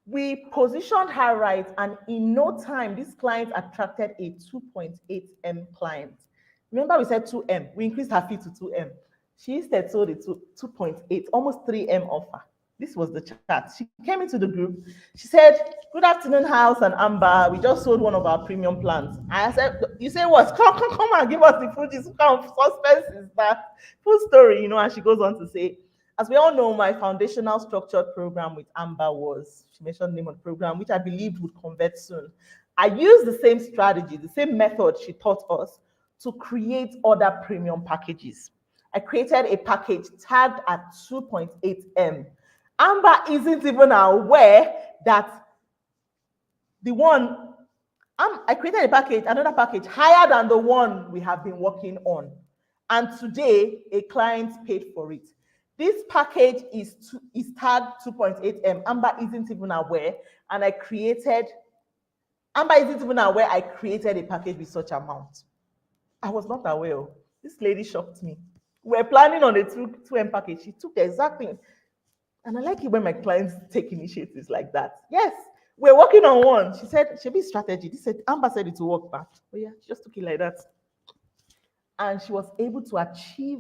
We positioned her right, and in no time, this client attracted a 2.8M client. Remember, we said 2M. We increased her fee to 2M. She instead sold it to 2.8, almost 3M offer. This was the chat. She came into the group. She said, good afternoon, House and Amber. We just sold one of our premium plans. I said, you say what? Come and give us the full gist. What kind of suspense is that? Full story, and she goes on to say, as we all know, my foundational structured program with Amber she mentioned the name of the program, which I believed would convert soon. I used the same strategy, the same method she taught us to create other premium packages. I created a package tagged at 2.8M. Amber isn't even aware that the one I created a package, another package higher than the one we have been working on. And today, a client paid for it. This package is tagged 2.8M. Amber isn't even aware, and Amber isn't even aware I created a package with such amount. I was not aware. This lady shocked me. We're planning on a 2M package. She took the exact thing. And I like it when my clients take initiatives like that. Yes, we're working on one. She said, should be strategy. This said, Amber said it will work back. Oh yeah, she just took it like that. And she was able to achieve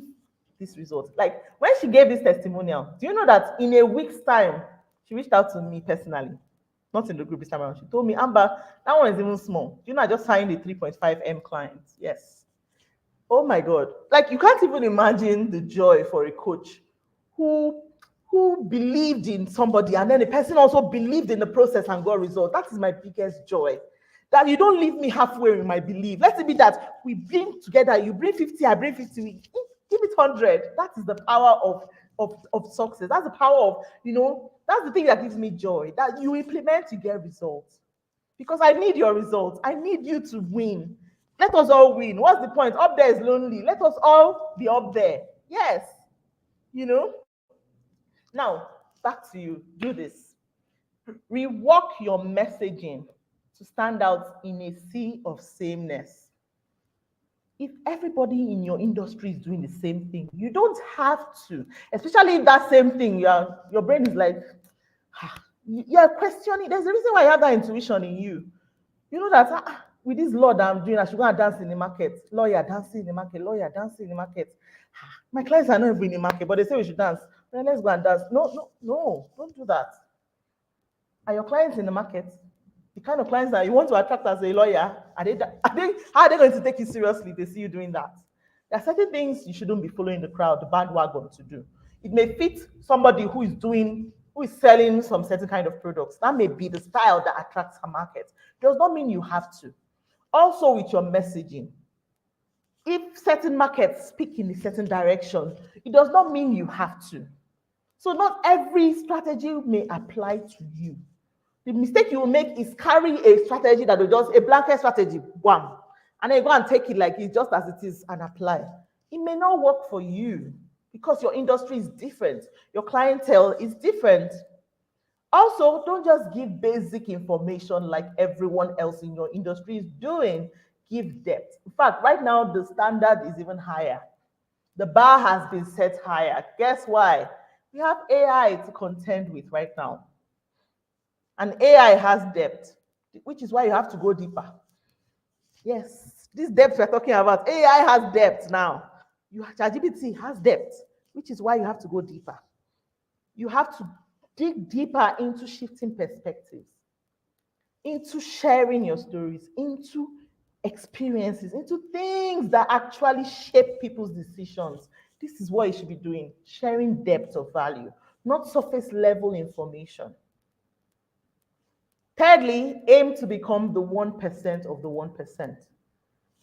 this result. Like when she gave this testimonial, do you know that in a week's time, she reached out to me personally, not in the group this time around. She told me, Amber, that one is even small. Do you know I just signed a 3.5M client? Yes. Oh my God. Like you can't even imagine the joy for a coach who believed in somebody and then the person also believed in the process and got results. That is my biggest joy. That you don't leave me halfway with my belief. Let it be that we bring together, you bring 50, I bring 50, we give it 100. That is the power of success. That's the power of, that's the thing that gives me joy. That you implement, you get results. Because I need your results. I need you to win. Let us all win. What's the point? Up there is lonely. Let us all be up there. Yes. Now, back to you. Do this. Rework your messaging to stand out in a sea of sameness. If everybody in your industry is doing the same thing, you don't have to, especially if that same thing, your brain is like, you're questioning. There's a reason why you have that intuition in you. You know that with this law that I'm doing, I should go and dance in the market. Lawyer dancing in the market, lawyer dancing in the market. My clients are not even in the market, but they say we should dance. Then let's go and dance. No, don't do that. Are your clients in the market? The kind of clients that you want to attract as a lawyer, how are they going to take you seriously if they see you doing that? There are certain things you shouldn't be following the crowd, the bandwagon to do. It may fit somebody who is selling some certain kind of products. That may be the style that attracts her market. Does not mean you have to. Also with your messaging. If certain markets speak in a certain direction, it does not mean you have to. So not every strategy may apply to you. The mistake you will make is carry a strategy that will just, a blanket strategy, one, and then you go and take it like it's just as it is and apply. It may not work for you because your industry is different. Your clientele is different. Also, don't just give basic information like everyone else in your industry is doing. Give depth. In fact, right now, the standard is even higher. The bar has been set higher. Guess why? We have AI to contend with right now. And AI has depth, which is why you have to go deeper. Yes, this depth we're talking about, AI has depth now. ChatGPT has depth, which is why you have to go deeper. You have to dig deeper into shifting perspectives, into sharing your stories, into experiences, into things that actually shape people's decisions. This is what you should be doing, sharing depth of value, not surface level information. Thirdly, aim to become the 1% of the 1%.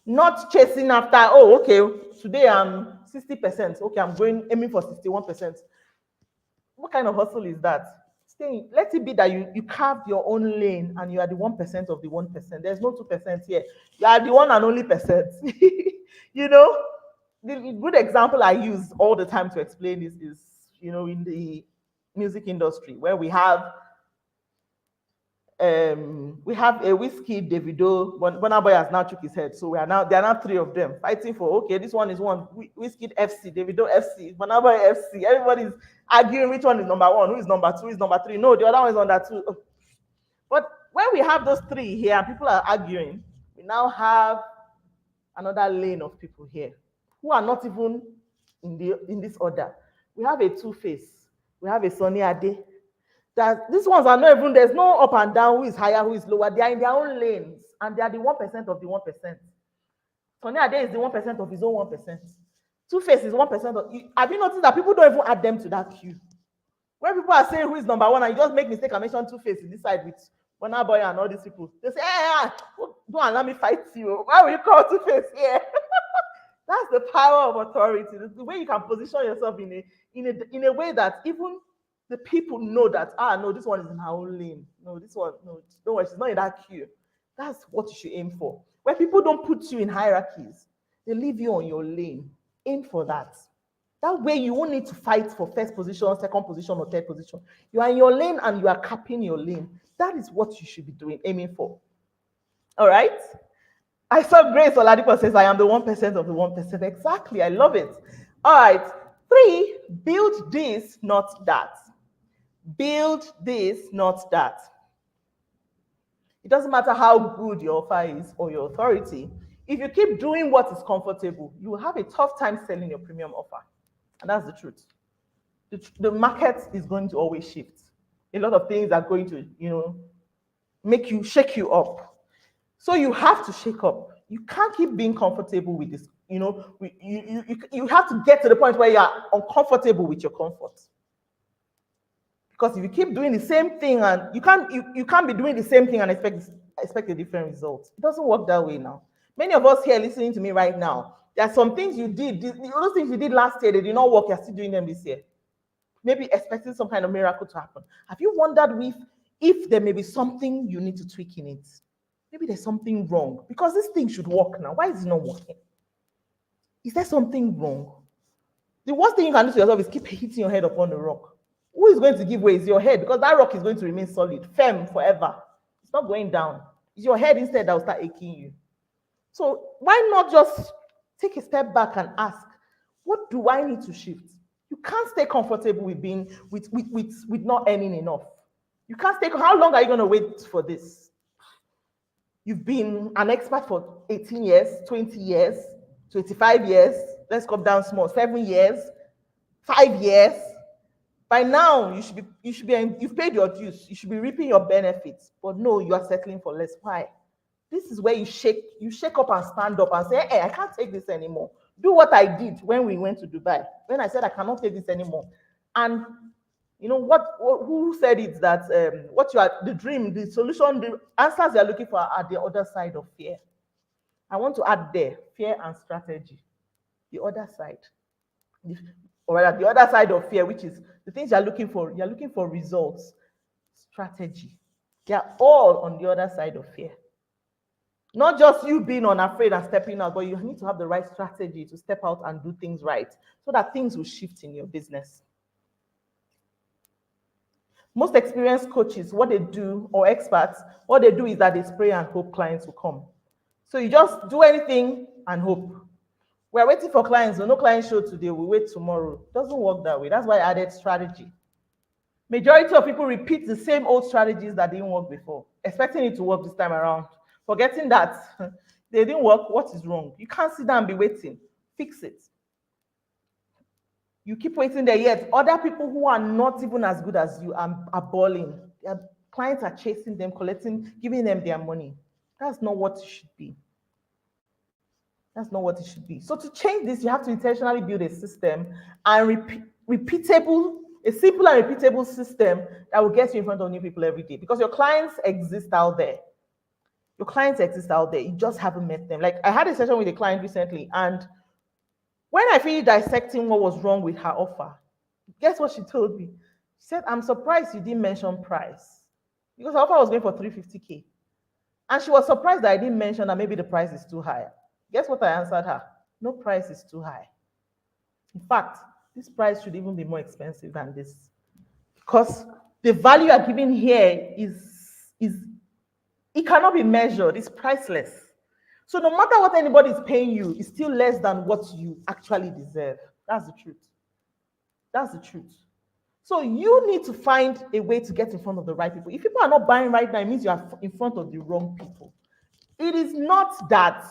Not chasing after, oh, okay, today I'm 60%. Okay, I'm aiming for 61%. What kind of hustle is that? Let it be that you carve your own lane and you are the 1% of the 1%. There's no 2% here. You are the one and only percent. The good example I use all the time to explain this is, in the music industry where we have a Wizkid, Davido. Burna Boy has now took his head, so there are now three of them fighting for. Okay, this one is one. Wizkid FC, Davido FC, Burna Boy FC. Everybody's arguing which one is number one, who is number two, who is number three. No, the other one is number two. But when we have those three here, and people are arguing, we now have another lane of people here who are not even in this order. We have a Two-Face. We have a Sunny Ade. That these ones are not even, there's no up and down, who is higher, who is lower. They are in their own lanes, and they are the 1% of the 1%. Sunny Ade is the 1% of his own 1%. Two-Face is 1% of. Have you noticed that people don't even add them to that queue? When people are saying who is number one, and you just make mistake and mention Two-Face in this side with Burna Boy and all these people, they say, hey, don't allow me fight you. Why will you call Two-Face here? That's the power of authority. The way you can position yourself in a way that even the people know that, no, this one is in her own lane. No, this one, no, don't worry, she's not in that queue. That's what you should aim for. Where people don't put you in hierarchies, they leave you on your lane. Aim for that. That way you won't need to fight for first position, second position, or third position. You are in your lane and you are capping your lane. That is what you should be doing, aiming for. All right? I saw Grace Oladipo says, I am the 1% of the 1%. Exactly, I love it. All right. 3, build this, not that. Build this, not that. It doesn't matter how good your offer is or your authority. If you keep doing what is comfortable, you will have a tough time selling your premium offer. And that's the truth. The market is going to always shift. A lot of things are going to, make you shake you up. So you have to shake up. You can't keep being comfortable with this. You have to get to the point where you are uncomfortable with your comfort. Because if you keep doing the same thing, and you can't be doing the same thing and expect a different result. It doesn't work that way now. Many of us here listening to me right now, there are some things you did, those things you did last year, they did not work, you're still doing them this year. Maybe expecting some kind of miracle to happen. Have you wondered if there may be something you need to tweak in it? Maybe there's something wrong, because this thing should work now. Why is it not working? Is there something wrong? The worst thing you can do to yourself is keep hitting your head upon the rock. Who is going to give way? It's your head, because that rock is going to remain solid, firm forever. It's not going down. It's your head instead that will start aching you. So why not just take a step back and ask, what do I need to shift? You can't stay comfortable with being with not earning enough. You can't stay. How long are you going to wait for this? You've been an expert for 18 years, 20 years, 25 years. Let's come down small. 7 years, 5 years. By now, you've paid your dues. You should be reaping your benefits. But no, you are settling for less. Why? This is where you shake up and stand up and say, hey, I can't take this anymore. Do what I did when we went to Dubai. When I said I cannot take this anymore. And you know who said it, that the dream, the solution, the answers you're looking for are the other side of fear. I want to add there, fear and strategy. The other side. Or rather, the other side of fear, which is the things you're looking for results, strategy. They're all on the other side of fear. Not just you being unafraid and stepping out, but you need to have the right strategy to step out and do things right so that things will shift in your business. Most experienced coaches, what they do, or experts, what they do is that they spray and hope clients will come. So you just do anything and hope. We're waiting for clients. No client show today, we wait tomorrow. It doesn't work that way. That's why I added strategy. Majority of people repeat the same old strategies that didn't work before, expecting it to work this time around, forgetting that they didn't work. What is wrong? You can't sit down and be waiting. Fix it. You keep waiting there, yet other people who are not even as good as you are balling. Their clients are chasing them, giving them their money. That's not what it should be. That's not what it should be. So to change this, you have to intentionally build a system and repeatable, a simple and repeatable system that will get you in front of new people every day, because your clients exist out there. Your clients exist out there. You just haven't met them. Like I had a session with a client recently, and when I finished dissecting what was wrong with her offer, guess what she told me? She said, I'm surprised you didn't mention price, because her offer was going for 350K. And she was surprised that I didn't mention that maybe the price is too high. Guess what I answered her? No price is too high. In fact, this price should even be more expensive than this, because the value you're giving here it cannot be measured. It's priceless. So no matter what anybody is paying you, it's still less than what you actually deserve. That's the truth. That's the truth. So you need to find a way to get in front of the right people. If people are not buying right now, it means you are in front of the wrong people. It is not that,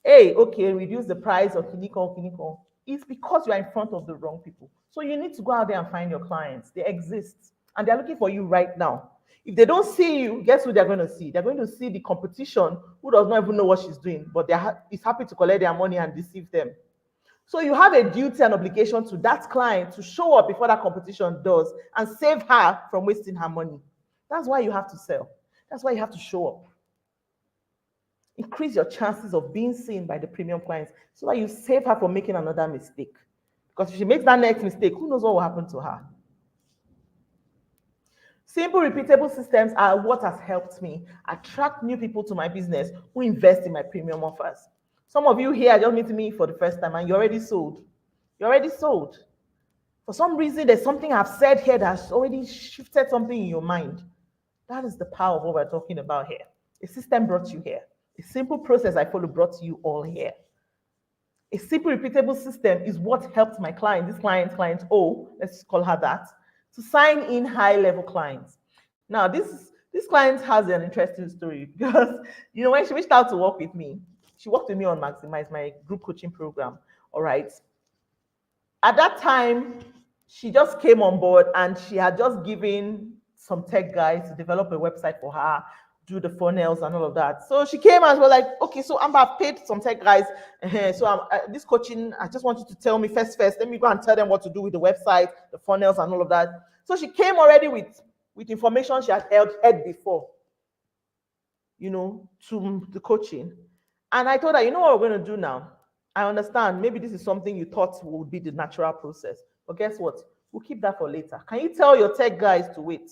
hey, okay, reduce the price of clinical. It's because you are in front of the wrong people. So you need to go out there and find your clients. They exist, and they're looking for you right now. If they don't see you, guess who they're going to see? They're going to see the competition who does not even know what she's doing, but is happy to collect their money and deceive them. So you have a duty and obligation to that client to show up before that competition does and save her from wasting her money. That's why you have to sell. That's why you have to show up. Increase your chances of being seen by the premium clients so that you save her from making another mistake. Because if she makes that next mistake, who knows what will happen to her? Simple, repeatable systems are what has helped me attract new people to my business who invest in my premium offers. Some of you here are just meeting me for the first time and you're already sold. You're already sold. For some reason, there's something I've said here that's already shifted something in your mind. That is the power of what we're talking about here. A system brought you here. A simple process I follow brought you all here. A simple, repeatable system is what helped my client, this client O, let's call her that, to sign in high-level clients. Now, this client has an interesting story because, when she reached out to work with me, she worked with me on Maximize, my group coaching program, all right? At that time, she just came on board and she had just given some tech guys to develop a website for her, do the funnels and all of that. So she came and was like, okay, so Amber, I've paid some tech guys. So this coaching, I just want you to tell me first. Let me go and tell them what to do with the website, the funnels and all of that. So she came already with information she had heard before, to the coaching. And I told her, you know what we're going to do now? I understand. Maybe this is something you thought would be the natural process. But guess what? We'll keep that for later. Can you tell your tech guys to wait?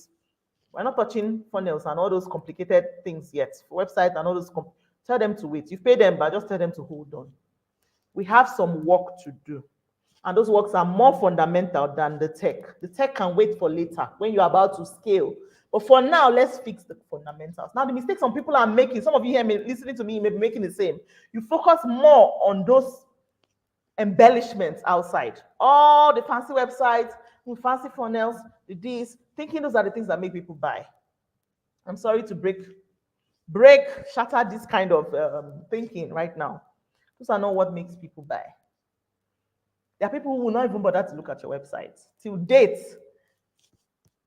We're not touching funnels and all those complicated things yet. For website and all those, tell them to wait. You've paid them, but just tell them to hold on. We have some work to do. And those works are more fundamental than the tech. The tech can wait for later when you're about to scale. But for now, let's fix the fundamentals. Now, the mistakes some people are making, some of you here listening to me may be making the same. You focus more on those embellishments outside. All the fancy websites, fancy funnels, the this, thinking those are the things that make people buy. I'm sorry to shatter this kind of thinking right now. Those are not what makes people buy. There are people who will not even bother to look at your website. Till date,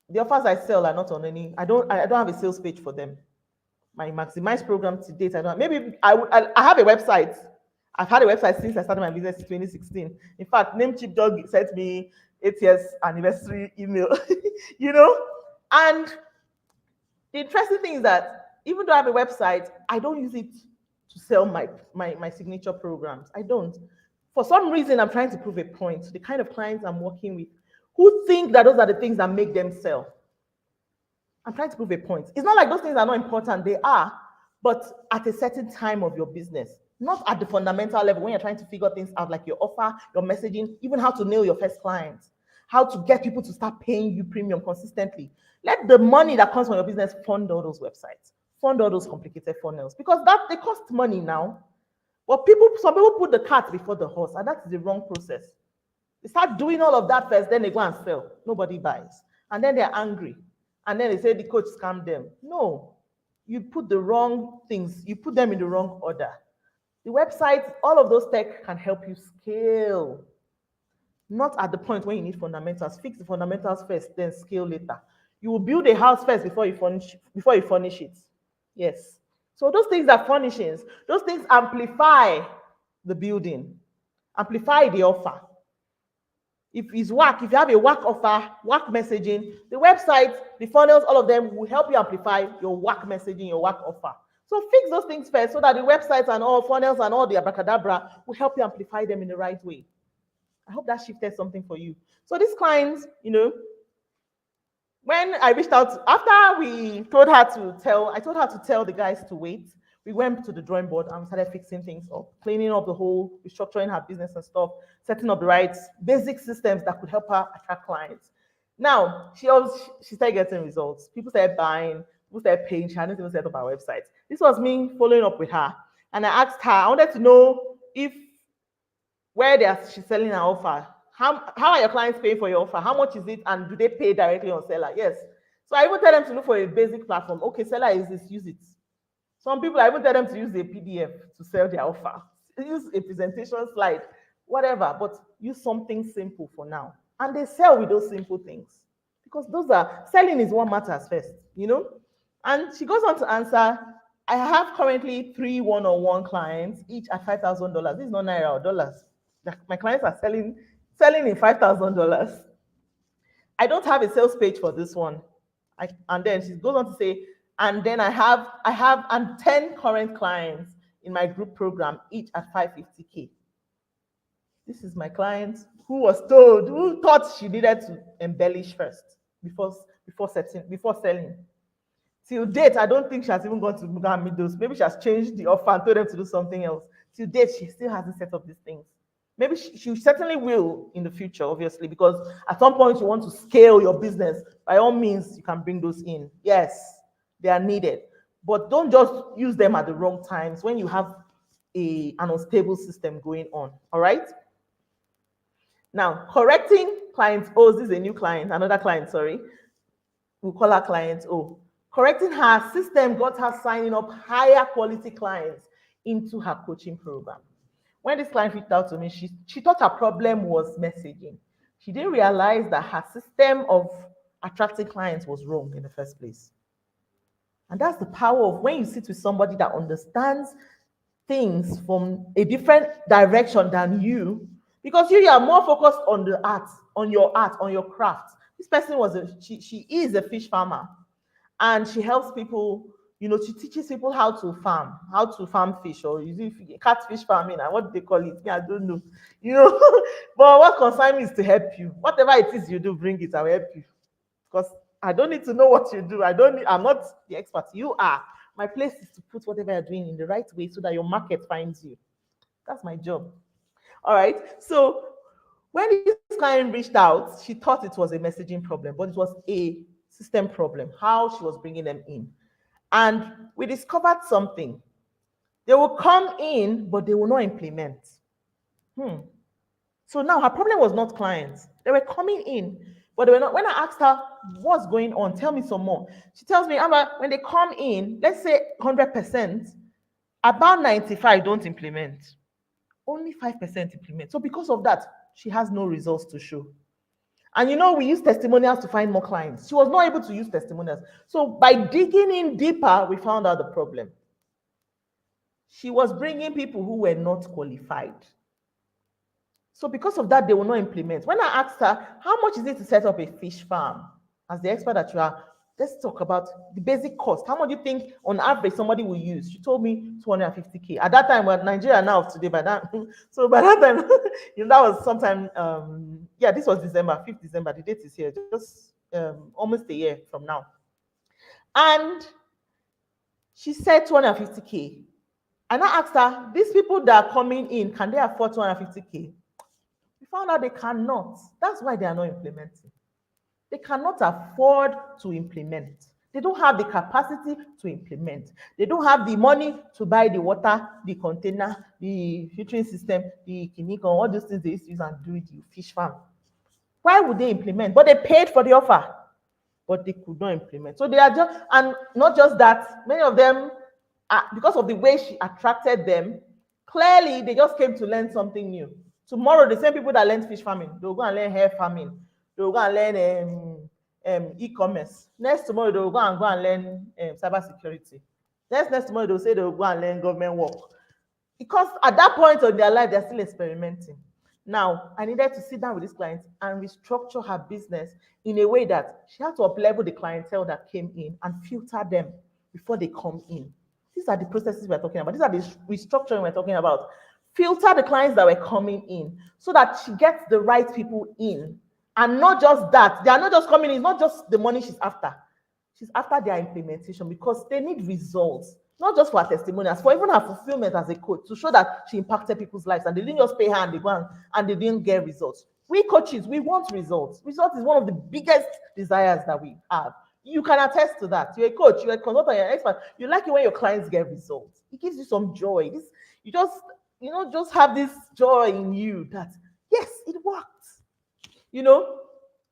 the offers I sell are not on any. I don't have a sales page for them. My Maximize program to date, I don't. Maybe I have a website. I've had a website since I started my business in 2016. In fact, Namecheap Dog sent me 8 years anniversary email. And the interesting thing is that even though I have a website, I don't use it to sell my signature programs. I don't. For some reason, I'm trying to prove a point to the kind of clients I'm working with who think that those are the things that make them sell. I'm trying to prove a point. It's not like those things are not important. They are, but at a certain time of your business, not at the fundamental level when you're trying to figure things out like your offer, your messaging, even how to nail your first client, how to get people to start paying you premium consistently. Let the money that comes from your business fund all those websites, fund all those complicated funnels, because they cost money now. But some people put the cart before the horse, and that's the wrong process. They start doing all of that first, then they go and sell. Nobody buys. And then they're angry. And then they say the coach scammed them. No, you put the wrong things, you put them in the wrong order. The website, all of those tech can help you scale. Not at the point when you need fundamentals. Fix the fundamentals first, then scale later. You will build a house first before you furnish it. Yes. So those things are furnishings. Those things amplify the building, amplify the offer. If it's work, if you have a work offer, work messaging, the website, the funnels, all of them will help you amplify your work messaging, your work offer. So fix those things first so that the websites and all funnels and all the abracadabra will help you amplify them in the right way. I hope that shifted something for you. So these clients, when I reached out, after I told her to tell the guys to wait, we went to the drawing board and we started fixing things up, cleaning up the whole, restructuring her business and stuff, setting up the right basic systems that could help her attract clients. Now, she started getting results. People started buying, people started paying. She hadn't even set up our website. This was me following up with her. And I asked her, I wanted to know where she's selling her offer. How are your clients paying for your offer? How much is it? And do they pay directly on Seller? Yes. So I even tell them to look for a basic platform. Okay, Seller is this, use it. Some people, I even tell them to use a PDF to sell their offer. Use a presentation slide, whatever, but use something simple for now. And they sell with those simple things. Because selling is what matters first, And she goes on to answer, I have currently 3 one-on-one clients, each at $5,000. This is not Naira or dollars. My clients are selling in $5,000. I don't have a sales page for this one. And then she goes on to say, and then I have 10 current clients in my group program, each at $550K. This is my client who thought she needed to embellish first before selling. Till date, I don't think she has even gone to go and meet those. Maybe she has changed the offer and told them to do something else. Till date, she still hasn't set up these things. Maybe she certainly will in the future, obviously, because at some point you want to scale your business. By all means, you can bring those in. Yes, they are needed. But don't just use them at the wrong times when you have an unstable system going on. All right? Now, correcting client O. This is a new client, another client, sorry. We'll call her client O. Correcting her system got her signing up higher quality clients into her coaching program. When this client reached out to me, she thought her problem was messaging. She didn't realize that her system of attracting clients was wrong in the first place. And that's the power of when you sit with somebody that understands things from a different direction than you, because you are more focused on the art, on your craft. This person she is a fish farmer, and she helps people. She teaches people how to farm fish, or is it catfish farming, and what do they call it? I don't know. But what concerns me is to help you. Whatever it is you do, bring it. I'll help you, because I don't need to know what you do. I'm not the expert. You are. My place is to put whatever you're doing in the right way so that your market finds you. That's my job. All right. So when this client reached out, she thought it was a messaging problem, but it was a system problem, how she was bringing them in. And we discovered something. They will come in, but they will not implement. So now her problem was not clients. They were coming in, but they were not. When I asked her, what's going on? Tell me some more. She tells me, Amber, when they come in, let's say 100%, about 95 don't implement. Only 5% implement. So because of that, she has no results to show. And we use testimonials to find more clients. She was not able to use testimonials. So by digging in deeper, we found out the problem. She was bringing people who were not qualified. So because of that, they will not implement. When I asked her, how much is it to set up a fish farm? As the expert that you are, let's talk about the basic cost. How much do you think on average somebody will use? She told me 250K. At that time, well, Nigeria now of today, by that time, that was sometime, this was December, 5th December. The date is here, just almost a year from now. And she said 250K. And I asked her, these people that are coming in, can they afford 250K? We found out they cannot. That's why they are not implementing. They cannot afford to implement. They don't have the capacity to implement. They don't have the money to buy the water, the container, the filtering system, the kinikon, all those things they used to use and do the fish farm. Why would they implement? But they paid for the offer, but they could not implement. So they are just, and not just that, many of them, because of the way she attracted them, clearly they just came to learn something new. Tomorrow, the same people that learned fish farming, they'll go and learn hair farming. They'll go and learn e-commerce. Next tomorrow, they'll go and learn cybersecurity. Next tomorrow, they'll say they'll go and learn government work. Because at that point in their life, they're still experimenting. Now, I needed to sit down with this client and restructure her business in a way that she had to up-level the clientele that came in and filter them before they come in. These are the processes we're talking about. These are the restructuring we're talking about. Filter the clients that were coming in so that she gets the right people in. And not just that. They are not just coming in. It's not just the money she's after. She's after their implementation because they need results. Not just for her testimonials, for even her fulfillment as a coach to show that she impacted people's lives and they didn't just pay her and they go and they didn't get results. We coaches, we want results. Results is one of the biggest desires that we have. You can attest to that. You're a coach, you're a consultant, you're an expert. You like it when your clients get results. It gives you some joy. You just have this joy in you that, yes, it worked.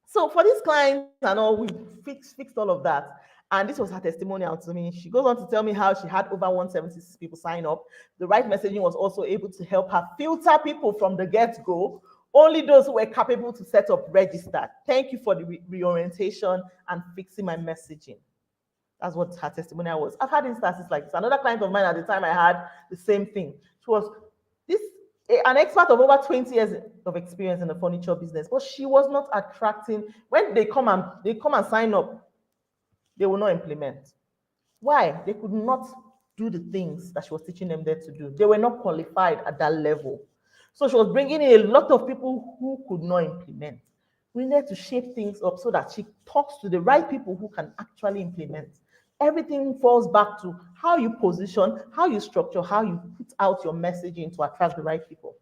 So for these clients and all, we fixed all of that. And this was her testimonial to me. She goes on to tell me how she had over 176 people sign up. The right messaging was also able to help her filter people from the get-go. Only those who were capable to set up registered. Thank you for the reorientation and fixing my messaging. That's what her testimonial was. I've had instances like this. Another client of mine at the time, I had the same thing. She was an expert of over 20 years of experience in the furniture business, but she was not attracting. When they come and sign up, they will not implement. Why? They could not do the things that she was teaching them there to do. They were not qualified at that level. So she was bringing in a lot of people who could not implement. We need to shape things up so that she talks to the right people who can actually implement. Everything falls back to how you position, how you structure, how you put out your messaging to attract the right people.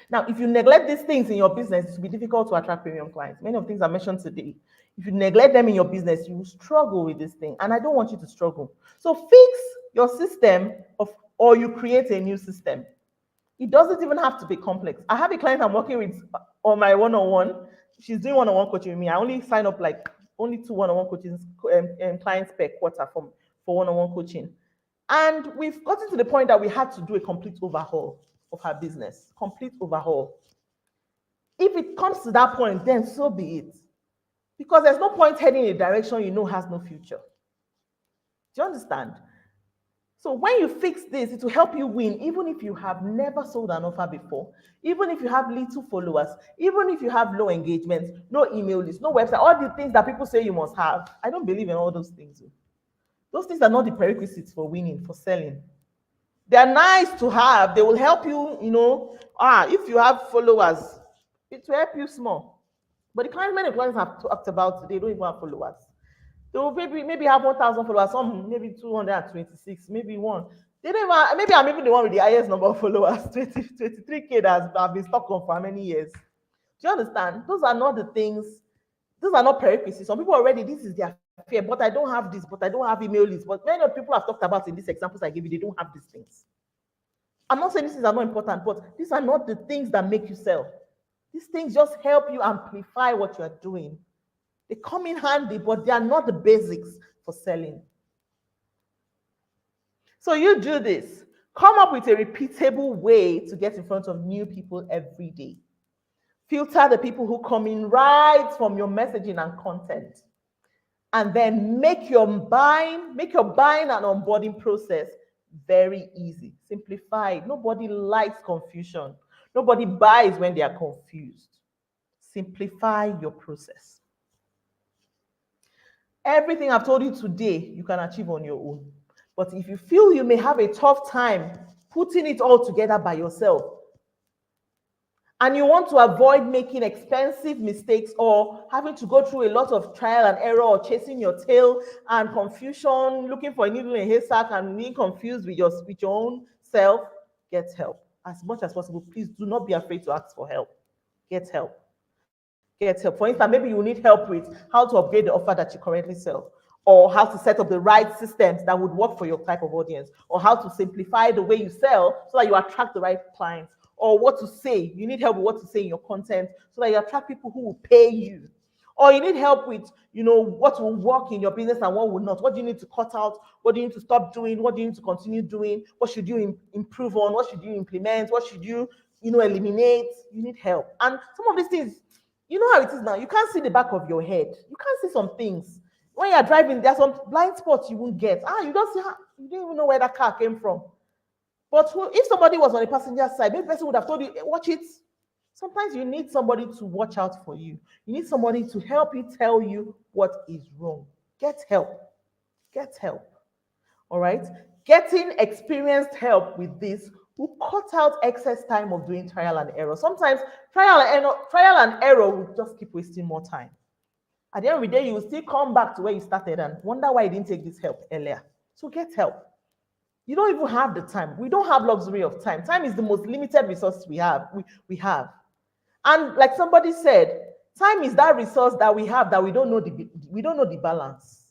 Now, if you neglect these things in your business, it will be difficult to attract premium clients. Many of the things I mentioned today, if you neglect them in your business, you will struggle with this thing. And I don't want you to struggle. So fix your system or you create a new system. It doesn't even have to be complex. I have a client I'm working with on my one-on-one. She's doing one-on-one coaching with me. I only sign up like only 2 one-on-one coaching clients per quarter for one-on-one coaching. And we've gotten to the point that we had to do a complete overhaul of her business, complete overhaul. If it comes to that point, then so be it. Because there's no point heading in a direction you know has no future. Do you understand? So when you fix this, it will help you win, even if you have never sold an offer before, even if you have little followers, even if you have low engagement, no email list, no website, all the things that people say you must have. I don't believe in all those things. Those things are not the prerequisites for winning, for selling. They're nice to have. They will help you, if you have followers, it will help you small. But the clients, many clients have talked about, they don't even have followers. They will maybe have 1,000 followers, some maybe 226, maybe one. They don't even, maybe I'm even the one with the highest number of followers, 23K that have been stuck on for many years. Do you understand? Those are not the things, those are not prerequisites. Some people already, this is their fear, but I don't have this, but I don't have email lists. But many of people have talked about in these examples I gave you, they don't have these things. I'm not saying these things are not important, but these are not the things that make you sell. These things just help you amplify what you are doing. They come in handy, but they are not the basics for selling. So you do this. Come up with a repeatable way to get in front of new people every day. Filter the people who come in right from your messaging and content. And then make your buying and onboarding process very easy. Simplify. Nobody likes confusion. Nobody buys when they are confused. Simplify your process. Everything I've told you today, you can achieve on your own. But if you feel you may have a tough time putting it all together by yourself, and you want to avoid making expensive mistakes or having to go through a lot of trial and error or chasing your tail and confusion, looking for a needle in a haystack and being confused with your own self, get help. As much as possible, please do not be afraid to ask for help. Get help. Get help. For instance, maybe you need help with how to upgrade the offer that you currently sell, or how to set up the right systems that would work for your type of audience, or how to simplify the way you sell so that you attract the right clients, or what to say. You need help with what to say in your content so that you attract people who will pay you. Or you need help with, what will work in your business and what will not. What do you need to cut out? What do you need to stop doing? What do you need to continue doing? What should you improve on? What should you implement? What should you, eliminate? You need help. And some of these things, you know how it is now. You can't see the back of your head. You can't see some things. When you're driving, there's some blind spots you won't get. You don't see you didn't even know where that car came from. But if somebody was on the passenger side, maybe the person would have told you, hey, watch it. Sometimes you need somebody to watch out for you. You need somebody to help you tell you what is wrong. Get help. Get help. All right? Getting experienced help with this will cut out excess time of doing trial and error. Sometimes trial and error will just keep wasting more time. At the end of the day, you will still come back to where you started and wonder why you didn't take this help earlier. So get help. You don't even have the time. We don't have luxury of time. Time is the most limited resource we have. We have. And like somebody said, time is that resource that we have that we don't know the balance.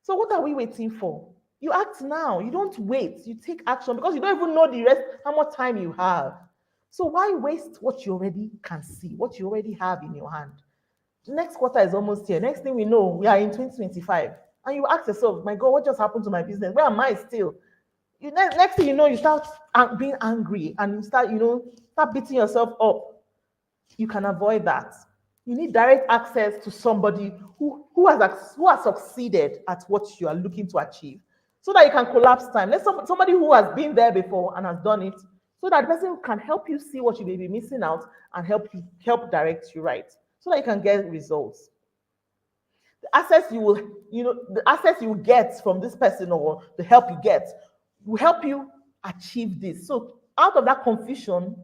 So what are we waiting for? You act now. You don't wait. You take action because you don't even know the rest, how much time you have. So why waste what you already can see, what you already have in your hand? The next quarter is almost here. Next thing we know, we are in 2025. And you ask yourself, my God, what just happened to my business? Where am I still? Next thing you know, you start being angry and you start beating yourself up. You can avoid that. You need direct access to somebody who has succeeded at what you are looking to achieve, so that you can collapse time. Let somebody who has been there before and has done it, so that the person can help you see what you may be missing out and help direct you right, so that you can get results. The access you will get from this person, or the help you get, will help you achieve this. So out of that confusion,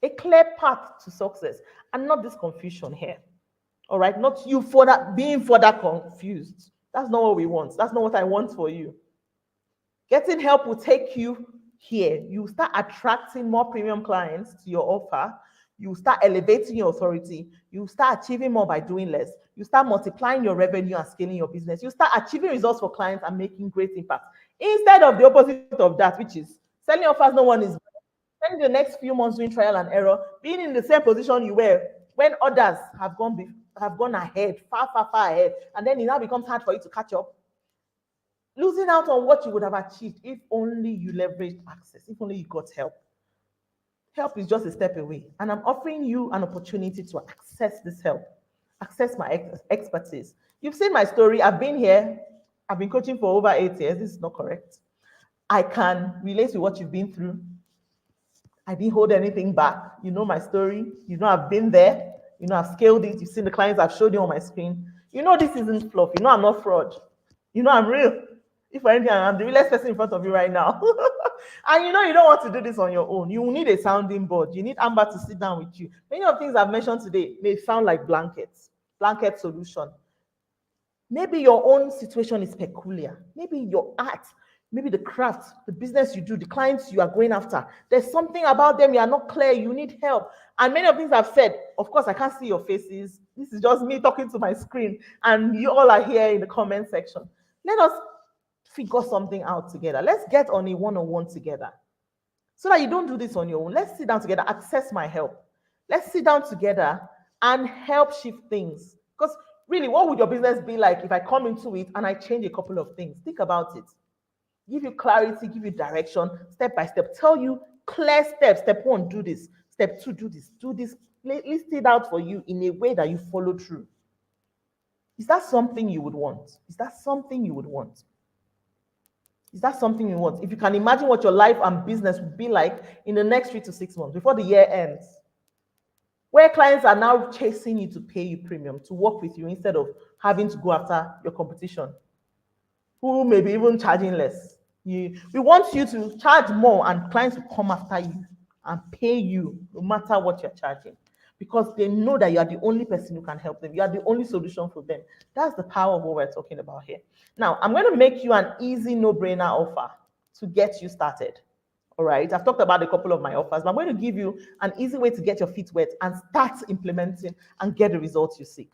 A clear path to success, and not this confusion here. All right, not you being further confused. That's not what we want. That's not what I want for you. Getting help will take you here. You start attracting more premium clients to your offer. You start elevating your authority. You start achieving more by doing less. You start multiplying your revenue and scaling your business. You start achieving results for clients and making great impact. Instead of the opposite of that, which is selling offers no one is spending the next few months doing trial and error, being in the same position you were when others have gone ahead, far ahead, and then it now becomes hard for you to catch up, losing out on what you would have achieved if only you leveraged access, if only you got help. Help is just a step away, and I'm offering you an opportunity to access this help, access my expertise. You've seen my story. I've been here. I've been coaching for over 8 years. This is not correct. I can relate to what you've been through. I didn't hold anything back. You know my story. You know I've been there. You know I've scaled it. You've seen the clients I've showed you on my screen. You know this isn't fluff. You know I'm not fraud. You know I'm real. If for anything, I'm the realest person in front of you right now. And you know you don't want to do this on your own. You need a sounding board. You need Amber to sit down with you. Many of the things I've mentioned today may sound like blankets, blanket solution. Maybe your own situation is peculiar. Maybe your art, maybe the craft, the business you do, the clients you are going after, there's something about them you are not clear, you need help. And many of the things I've said, of course, I can't see your faces. This is just me talking to my screen, and you all are here in the comment section. Let us figure something out together. Let's get on a one-on-one together so that you don't do this on your own. Let's sit down together, access my help. Let's sit down together and help shift things. Because really, what would your business be like if I come into it and I change a couple of things? Think about it. Give you clarity, give you direction, step by step. Tell you clear steps. Step 1, do this. Step 2, do this. Do this. List it out for you in a way that you follow through. Is that something you would want? Is that something you would want? Is that something you want? If you can imagine what your life and business would be like in the next 3 to 6 months before the year ends, where clients are now chasing you to pay you premium, to work with you instead of having to go after your competition, who may be even charging less. We want you to charge more, and clients will come after you and pay you no matter what you're charging, because they know that you are the only person who can help them. You are the only solution for them. That's the power of what we're talking about here. Now, I'm going to make you an easy, no-brainer offer to get you started. All right, I've talked about a couple of my offers, but I'm going to give you an easy way to get your feet wet and start implementing and get the results you seek.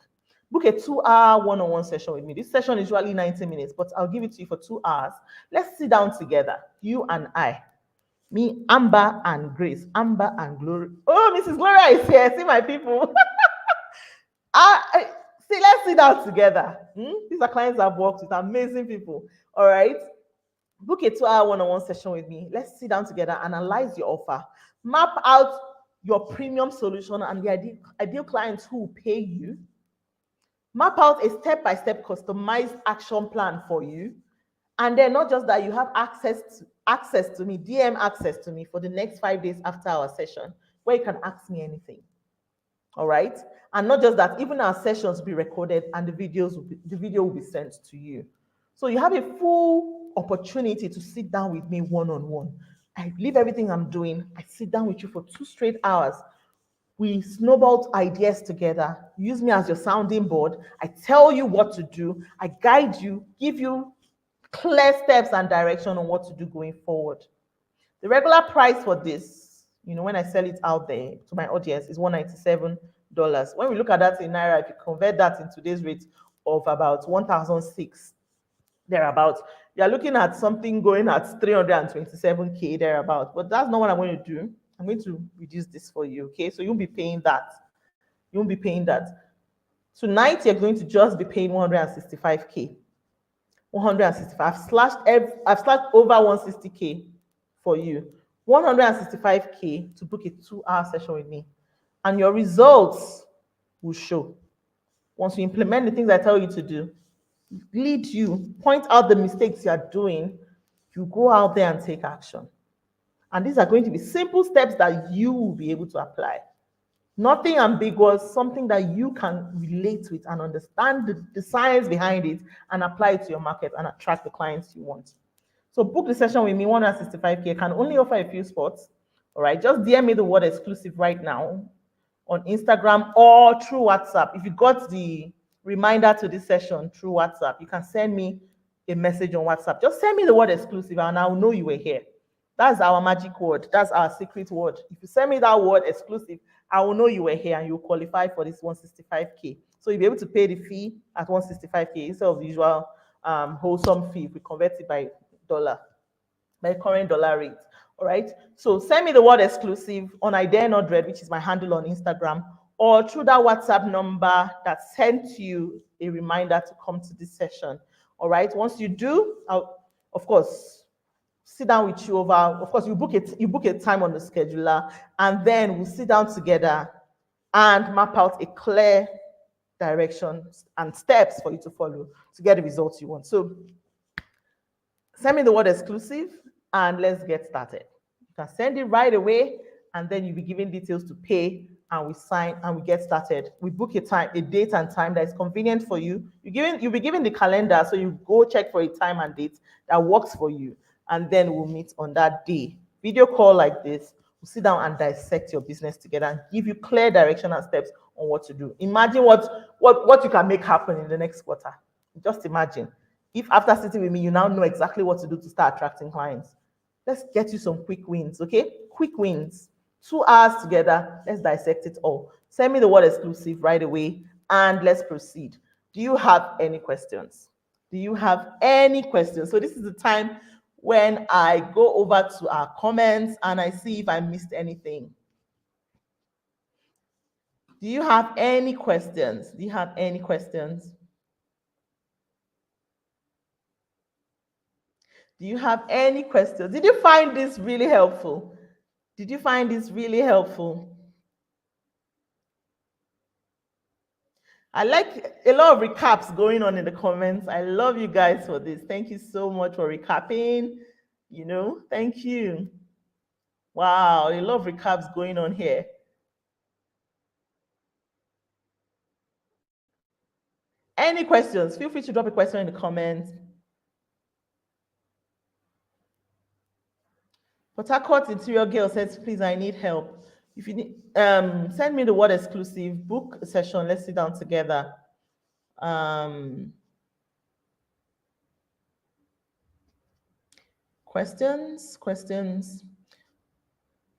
Book a 2-hour one-on-one session with me. This session is usually 90 minutes, but I'll give it to you for 2 hours. Let's sit down together, you and I. Me, Amber, and Grace. Amber and Glory. Oh, Mrs. Gloria is here. See my people. See, let's sit down together. These are clients I've worked with, amazing people. All right. Book a 2-hour one-on-one session with me. Let's sit down together, analyze your offer, map out your premium solution and the ideal clients who will pay you. Map out a step-by-step customized action plan for you. And then not just that, you have access to me, DM access to me for the next 5 days after our session, where you can ask me anything. All right? And not just that, even our sessions will be recorded and the video will be sent to you. So you have a full opportunity to sit down with me one-on-one. I leave everything I'm doing. I sit down with you for 2 straight hours. We snowball ideas together. Use me as your sounding board. I tell you what to do. I guide you, give you clear steps and direction on what to do going forward. The regular price for this, when I sell it out there to my audience, is $197. When we look at that in Naira, if you convert that in today's rate of about 1,006, thereabouts, you're looking at something going at 327K thereabouts. But that's not what I'm going to do. I'm going to reduce this for you, okay? So you won't be paying that. You won't be paying that. Tonight, you're going to just be paying 165K. 165. I've slashed over 160K for you. 165K to book a 2-hour session with me. And your results will show. Once you implement the things I tell you to do, lead you, point out the mistakes you are doing, you go out there and take action. And these are going to be simple steps that you will be able to apply. Nothing ambiguous, something that you can relate with and understand the science behind it and apply it to your market and attract the clients you want. So book the session with me, 165K. I can only offer a few spots. All right, just DM me the word exclusive right now on Instagram or through WhatsApp. If you got the reminder to this session through WhatsApp, you can send me a message on WhatsApp. Just send me the word exclusive and I'll know you were here. That's our magic word. That's our secret word. If you send me that word exclusive, I will know you were here and you'll qualify for this 165K. So you'll be able to pay the fee at 165K instead of the usual wholesome fee if we convert it by dollar, by current dollar rate. All right. So send me the word exclusive on I Dare Not Dread, which is my handle on Instagram, or through that WhatsApp number that sent you a reminder to come to this session. All right. Once you do, I'll, of course, sit down with you over. Of course, you book a time on the scheduler, and then we'll sit down together and map out a clear direction and steps for you to follow to get the results you want. So send me the word exclusive and let's get started. You can send it right away and then you'll be given details to pay and we sign and we get started. We book a time, a date and time that is convenient for you. You'll be given the calendar, so you go check for a time and date that works for you, and then we'll meet on that day. Video call like this, we'll sit down and dissect your business together and give you clear direction and steps on what to do. Imagine what you can make happen in the next quarter. Just imagine if after sitting with me, you now know exactly what to do to start attracting clients. Let's get you some quick wins, okay? Quick wins. 2 hours together, let's dissect it all. Send me the word exclusive right away and let's proceed. Do you have any questions? Do you have any questions? So this is the time when I go over to our comments and I see if I missed anything. Do you have any questions? Do you have any questions? Do you have any questions? Did you find this really helpful? Did you find this really helpful? I like a lot of recaps going on in the comments. I love you guys for this. Thank you so much for recapping. Thank you. Wow, a lot of recaps going on here. Any questions? Feel free to drop a question in the comments. Port Harcourt Interior Girl says, please, I need help. If you need, send me the word exclusive, book a session, let's sit down together. Questions?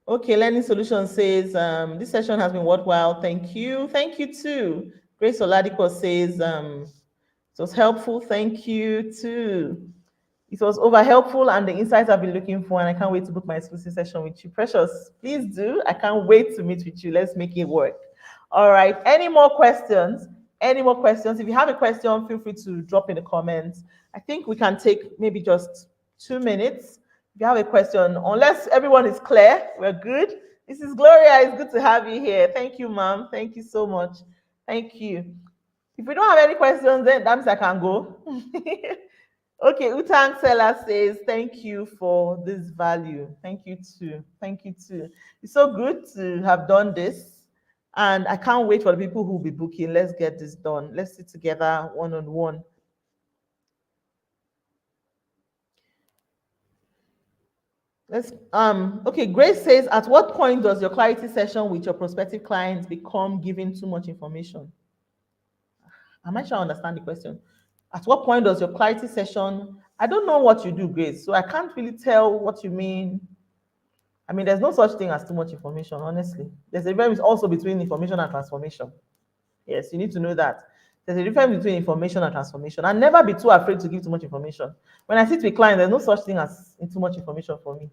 Okay, Learning Solutions says, this session has been worthwhile. Thank you. Thank you too. Grace Oladipo says, it was helpful. Thank you too. It was over helpful and the insights I've been looking for, and I can't wait to book my exclusive session with you. Precious, please do. I can't wait to meet with you. Let's make it work. All right. Any more questions? Any more questions? If you have a question, feel free to drop in the comments. I think we can take maybe just 2 minutes. If you have a question, unless everyone is clear, we're good. This is Gloria. It's good to have you here. Thank you, ma'am. Thank you so much. Thank you. If we don't have any questions, then that means I can go. Okay, Utang Seller says, thank you for this value. Thank you too. Thank you too. It's so good to have done this. And I can't wait for the people who will be booking. Let's get this done. Let's sit together one-on-one. Okay, Grace says, at what point does your clarity session with your prospective clients become giving too much information? Am I sure I understand the question? At what point does your clarity session, I don't know what you do, Grace, so I can't really tell what you mean. I mean, there's no such thing as too much information, honestly. There's a difference also between information and transformation. Yes, you need to know that. There's a difference between information and transformation. And never be too afraid to give too much information. When I sit with clients, there's no such thing as too much information for me.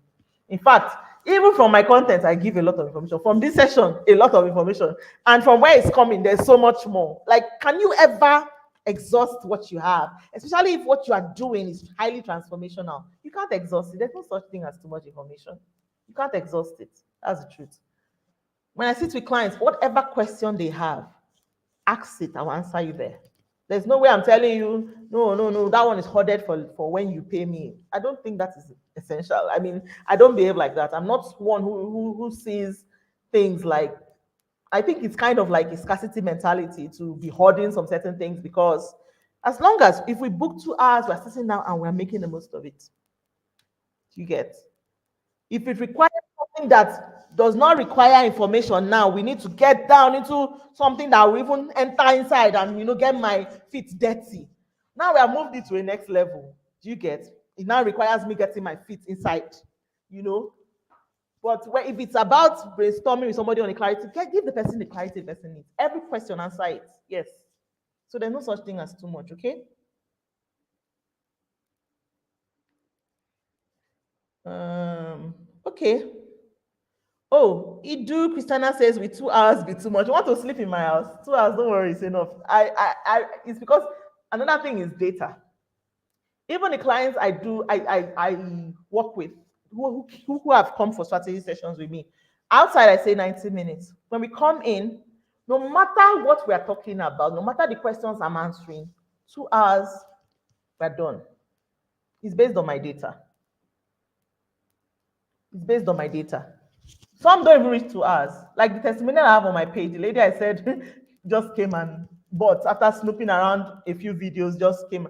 In fact, even from my content, I give a lot of information. From this session, a lot of information. And from where it's coming, there's so much more. Like, can you ever exhaust what you have, especially if what you are doing is highly transformational? You can't exhaust it. There's no such thing as too much information. You can't exhaust it. That's the truth. When I sit with clients, whatever question they have, ask it. I'll answer you there. There's no way I'm telling you, no, that one is hoarded for when you pay me. I don't think that is essential. I mean, I don't behave like that. I'm not one who sees things like, I think it's kind of like a scarcity mentality to be hoarding some certain things, because as long as if we book 2 hours, we're sitting down and we're making the most of it. You get? If it requires something that does not require information now, we need to get down into something that will even enter inside and get my feet dirty. Now we have moved it to a next level. Do you get? It now requires me getting my feet inside, you know. But if it's about brainstorming with somebody on the clarity, give the person the clarity the person needs. Every question, answer it. Yes. So there's no such thing as too much, okay? Okay. Oh, Idu Christiana says with 2 hours be too much. I want to sleep in my house. 2 hours, don't worry, it's enough. It's because another thing is data. Even the clients I work with who have come for strategy sessions with me, outside I say 90 minutes. When we come in, no matter what we are talking about, no matter the questions I'm answering, 2 hours, we're done. It's based on my data. It's based on my data. Some don't even reach 2 hours. Like the testimonial I have on my page, the lady I said just came and bought after snooping around a few videos, just came.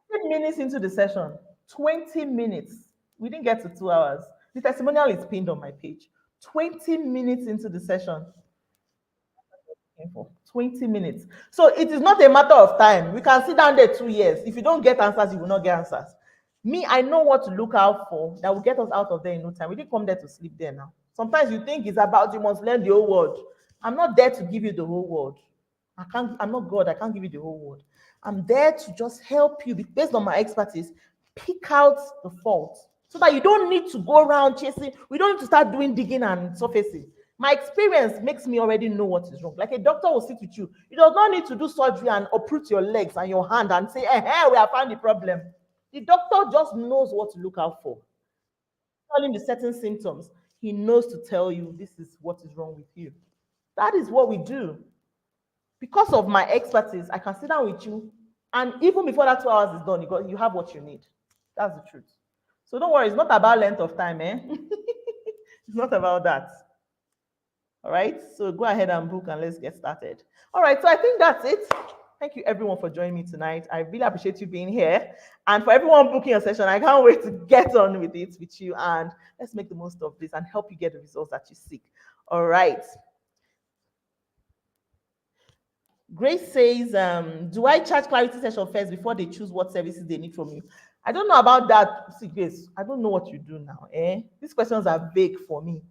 20 minutes into the session, 20 minutes. We didn't get to 2 hours. The testimonial is pinned on my page. 20 minutes into the session. 20 minutes. So it is not a matter of time. We can sit down there 2 years. If you don't get answers, you will not get answers. Me, I know what to look out for that will get us out of there in no time. We didn't come there to sleep there now. Sometimes you think it's about you must learn the whole world. I'm not there to give you the whole world. I'm not God. I can't give you the whole world. I'm there to just help you based on my expertise, pick out the fault so that you don't need to go around chasing. We don't need to start doing digging and surfacing. My experience makes me already know what is wrong. Like a doctor will sit with you. You does not need to do surgery and uproot your legs and your hand and say, we have found the problem. The doctor just knows what to look out for. Tell him the certain symptoms. He knows to tell you this is what is wrong with you. That is what we do. Because of my expertise, I can sit down with you, and even before that 2 hours is done, you have what you need. That's the truth. So don't worry, it's not about length of time, It's not about that. All right, so go ahead and book and let's get started. All right, so I think that's it. Thank you everyone for joining me tonight. I really appreciate you being here. And for everyone booking a session, I can't wait to get on with it with you, and let's make the most of this and help you get the results that you seek. All right. Grace says, do I charge clarity session first before they choose what services they need from you? I don't know about that. See, Grace, I don't know what you do now. These questions are vague for me.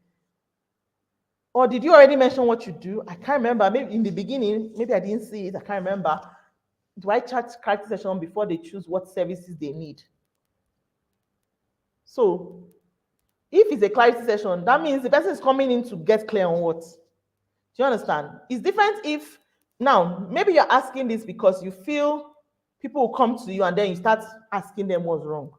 Or did you already mention what you do? I can't remember. Maybe in the beginning, maybe I didn't see it. I can't remember. Do I charge clarity session before they choose what services they need? So if it's a clarity session, that means the person is coming in to get clear on what. Do you understand? It's different if, now, maybe you're asking this because you feel people will come to you and then you start asking them what's wrong.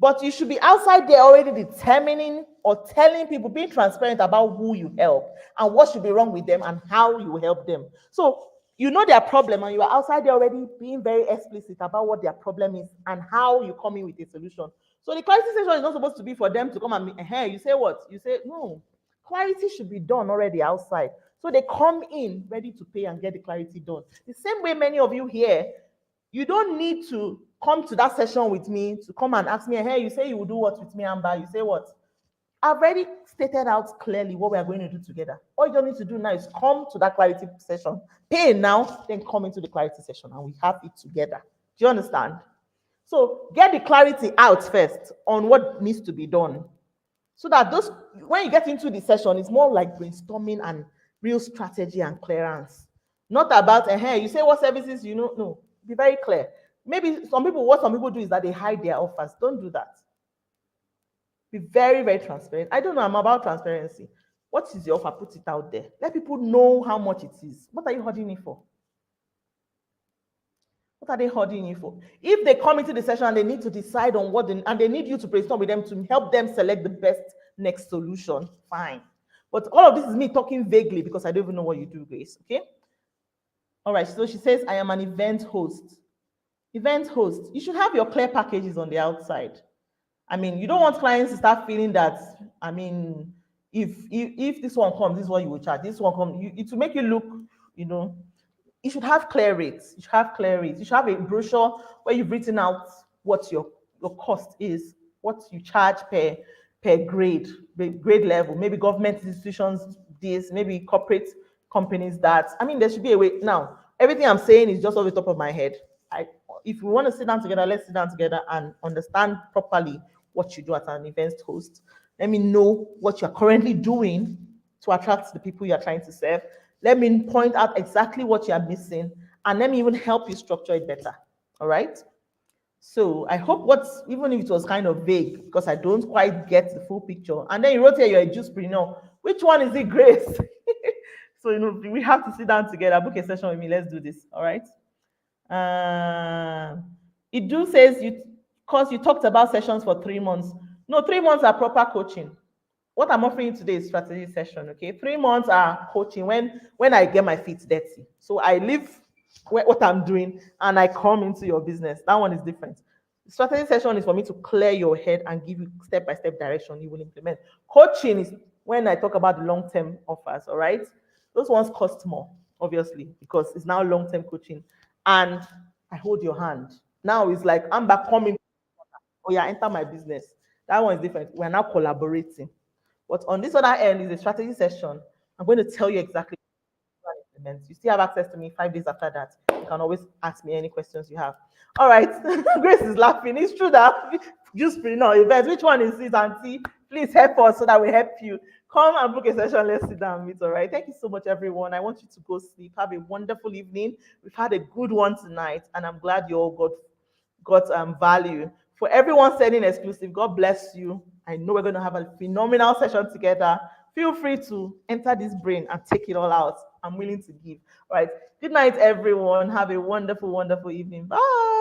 But you should be outside there already determining or telling people, being transparent about who you help and what should be wrong with them and how you help them. So you know their problem and you are outside there already being very explicit about what their problem is and how you come in with a solution. So the clarity session is not supposed to be for them to come and you say what? You say, no. Clarity should be done already outside. So they come in ready to pay and get the clarity done. The same way many of you here, you don't need to come to that session with me to come and ask me, you say you will do what with me, Amber? You say what? I've already stated out clearly what we are going to do together. All you need to do now is come to that clarity session, pay now, then come into the clarity session and we have it together. Do you understand? So get the clarity out first on what needs to be done. So that when you get into the session, it's more like brainstorming and real strategy and clearance. Not about, you say what services, no. Be very clear. Maybe what some people do is that they hide their offers. Don't do that. Be very, very transparent. I don't know, I'm about transparency. What is your offer? Put it out there. Let people know how much it is. What are you holding it for? What are they holding you for? If they come into the session and they need to decide on and they need you to brainstorm with them to help them select the best next solution, fine. But all of this is me talking vaguely because I don't even know what you do, Grace, okay? All right, so she says, I am an event host. Event host, you should have your clear packages on the outside. I mean, you don't want clients to start feeling that, if this one comes, this is what you will charge. This one comes, it will make you look, you should have clear rates. You should have clear rates. You should have a brochure where you've written out what your cost is, what you charge per per grade level. Maybe government institutions, this, maybe corporate companies that. I mean, there should be a way. Now, everything I'm saying is just off the top of my head. I, if we want to sit down together, let's sit down together and understand properly what you do as an event host. Let me know what you're currently doing to attract the people you're trying to serve. Let me point out exactly what you're missing, and let me even help you structure it better. All right. So I hope what's, even if it was kind of vague, because I don't quite get the full picture. And then you wrote here you're a juicepreneur. Which one is it, Grace? So we have to sit down together, book a session with me. Let's do this. All right. It do says you, because you talked about sessions for 3 months. No, 3 months are proper coaching. What I'm offering you today is strategy session. Okay, 3 months are coaching when I get my feet dirty. So I leave what I'm doing and I come into your business. That one is different. The strategy session is for me to clear your head and give you step-by-step direction you will implement. Coaching is when I talk about the long-term offers. All right, those ones cost more, obviously, because it's now long-term coaching, and I hold your hand. Now it's like I'm back coming. Oh yeah, enter my business. That one is different. We're now collaborating. But on this other end is a strategy session. I'm going to tell you exactly what to implement. You still have access to me 5 days after that. You can always ask me any questions you have. All right. Grace is laughing. It's true that just no events. Which one is it, Auntie? Please help us so that we help you. Come and book a session. Let's sit down and meet. All right. Thank you so much, everyone. I want you to go sleep. Have a wonderful evening. We've had a good one tonight, and I'm glad you all got value. For everyone sending exclusive, God bless you. I know we're going to have a phenomenal session together. Feel free to enter this brain and take it all out. I'm willing to give. All right. Good night, everyone. Have a wonderful, wonderful evening. Bye.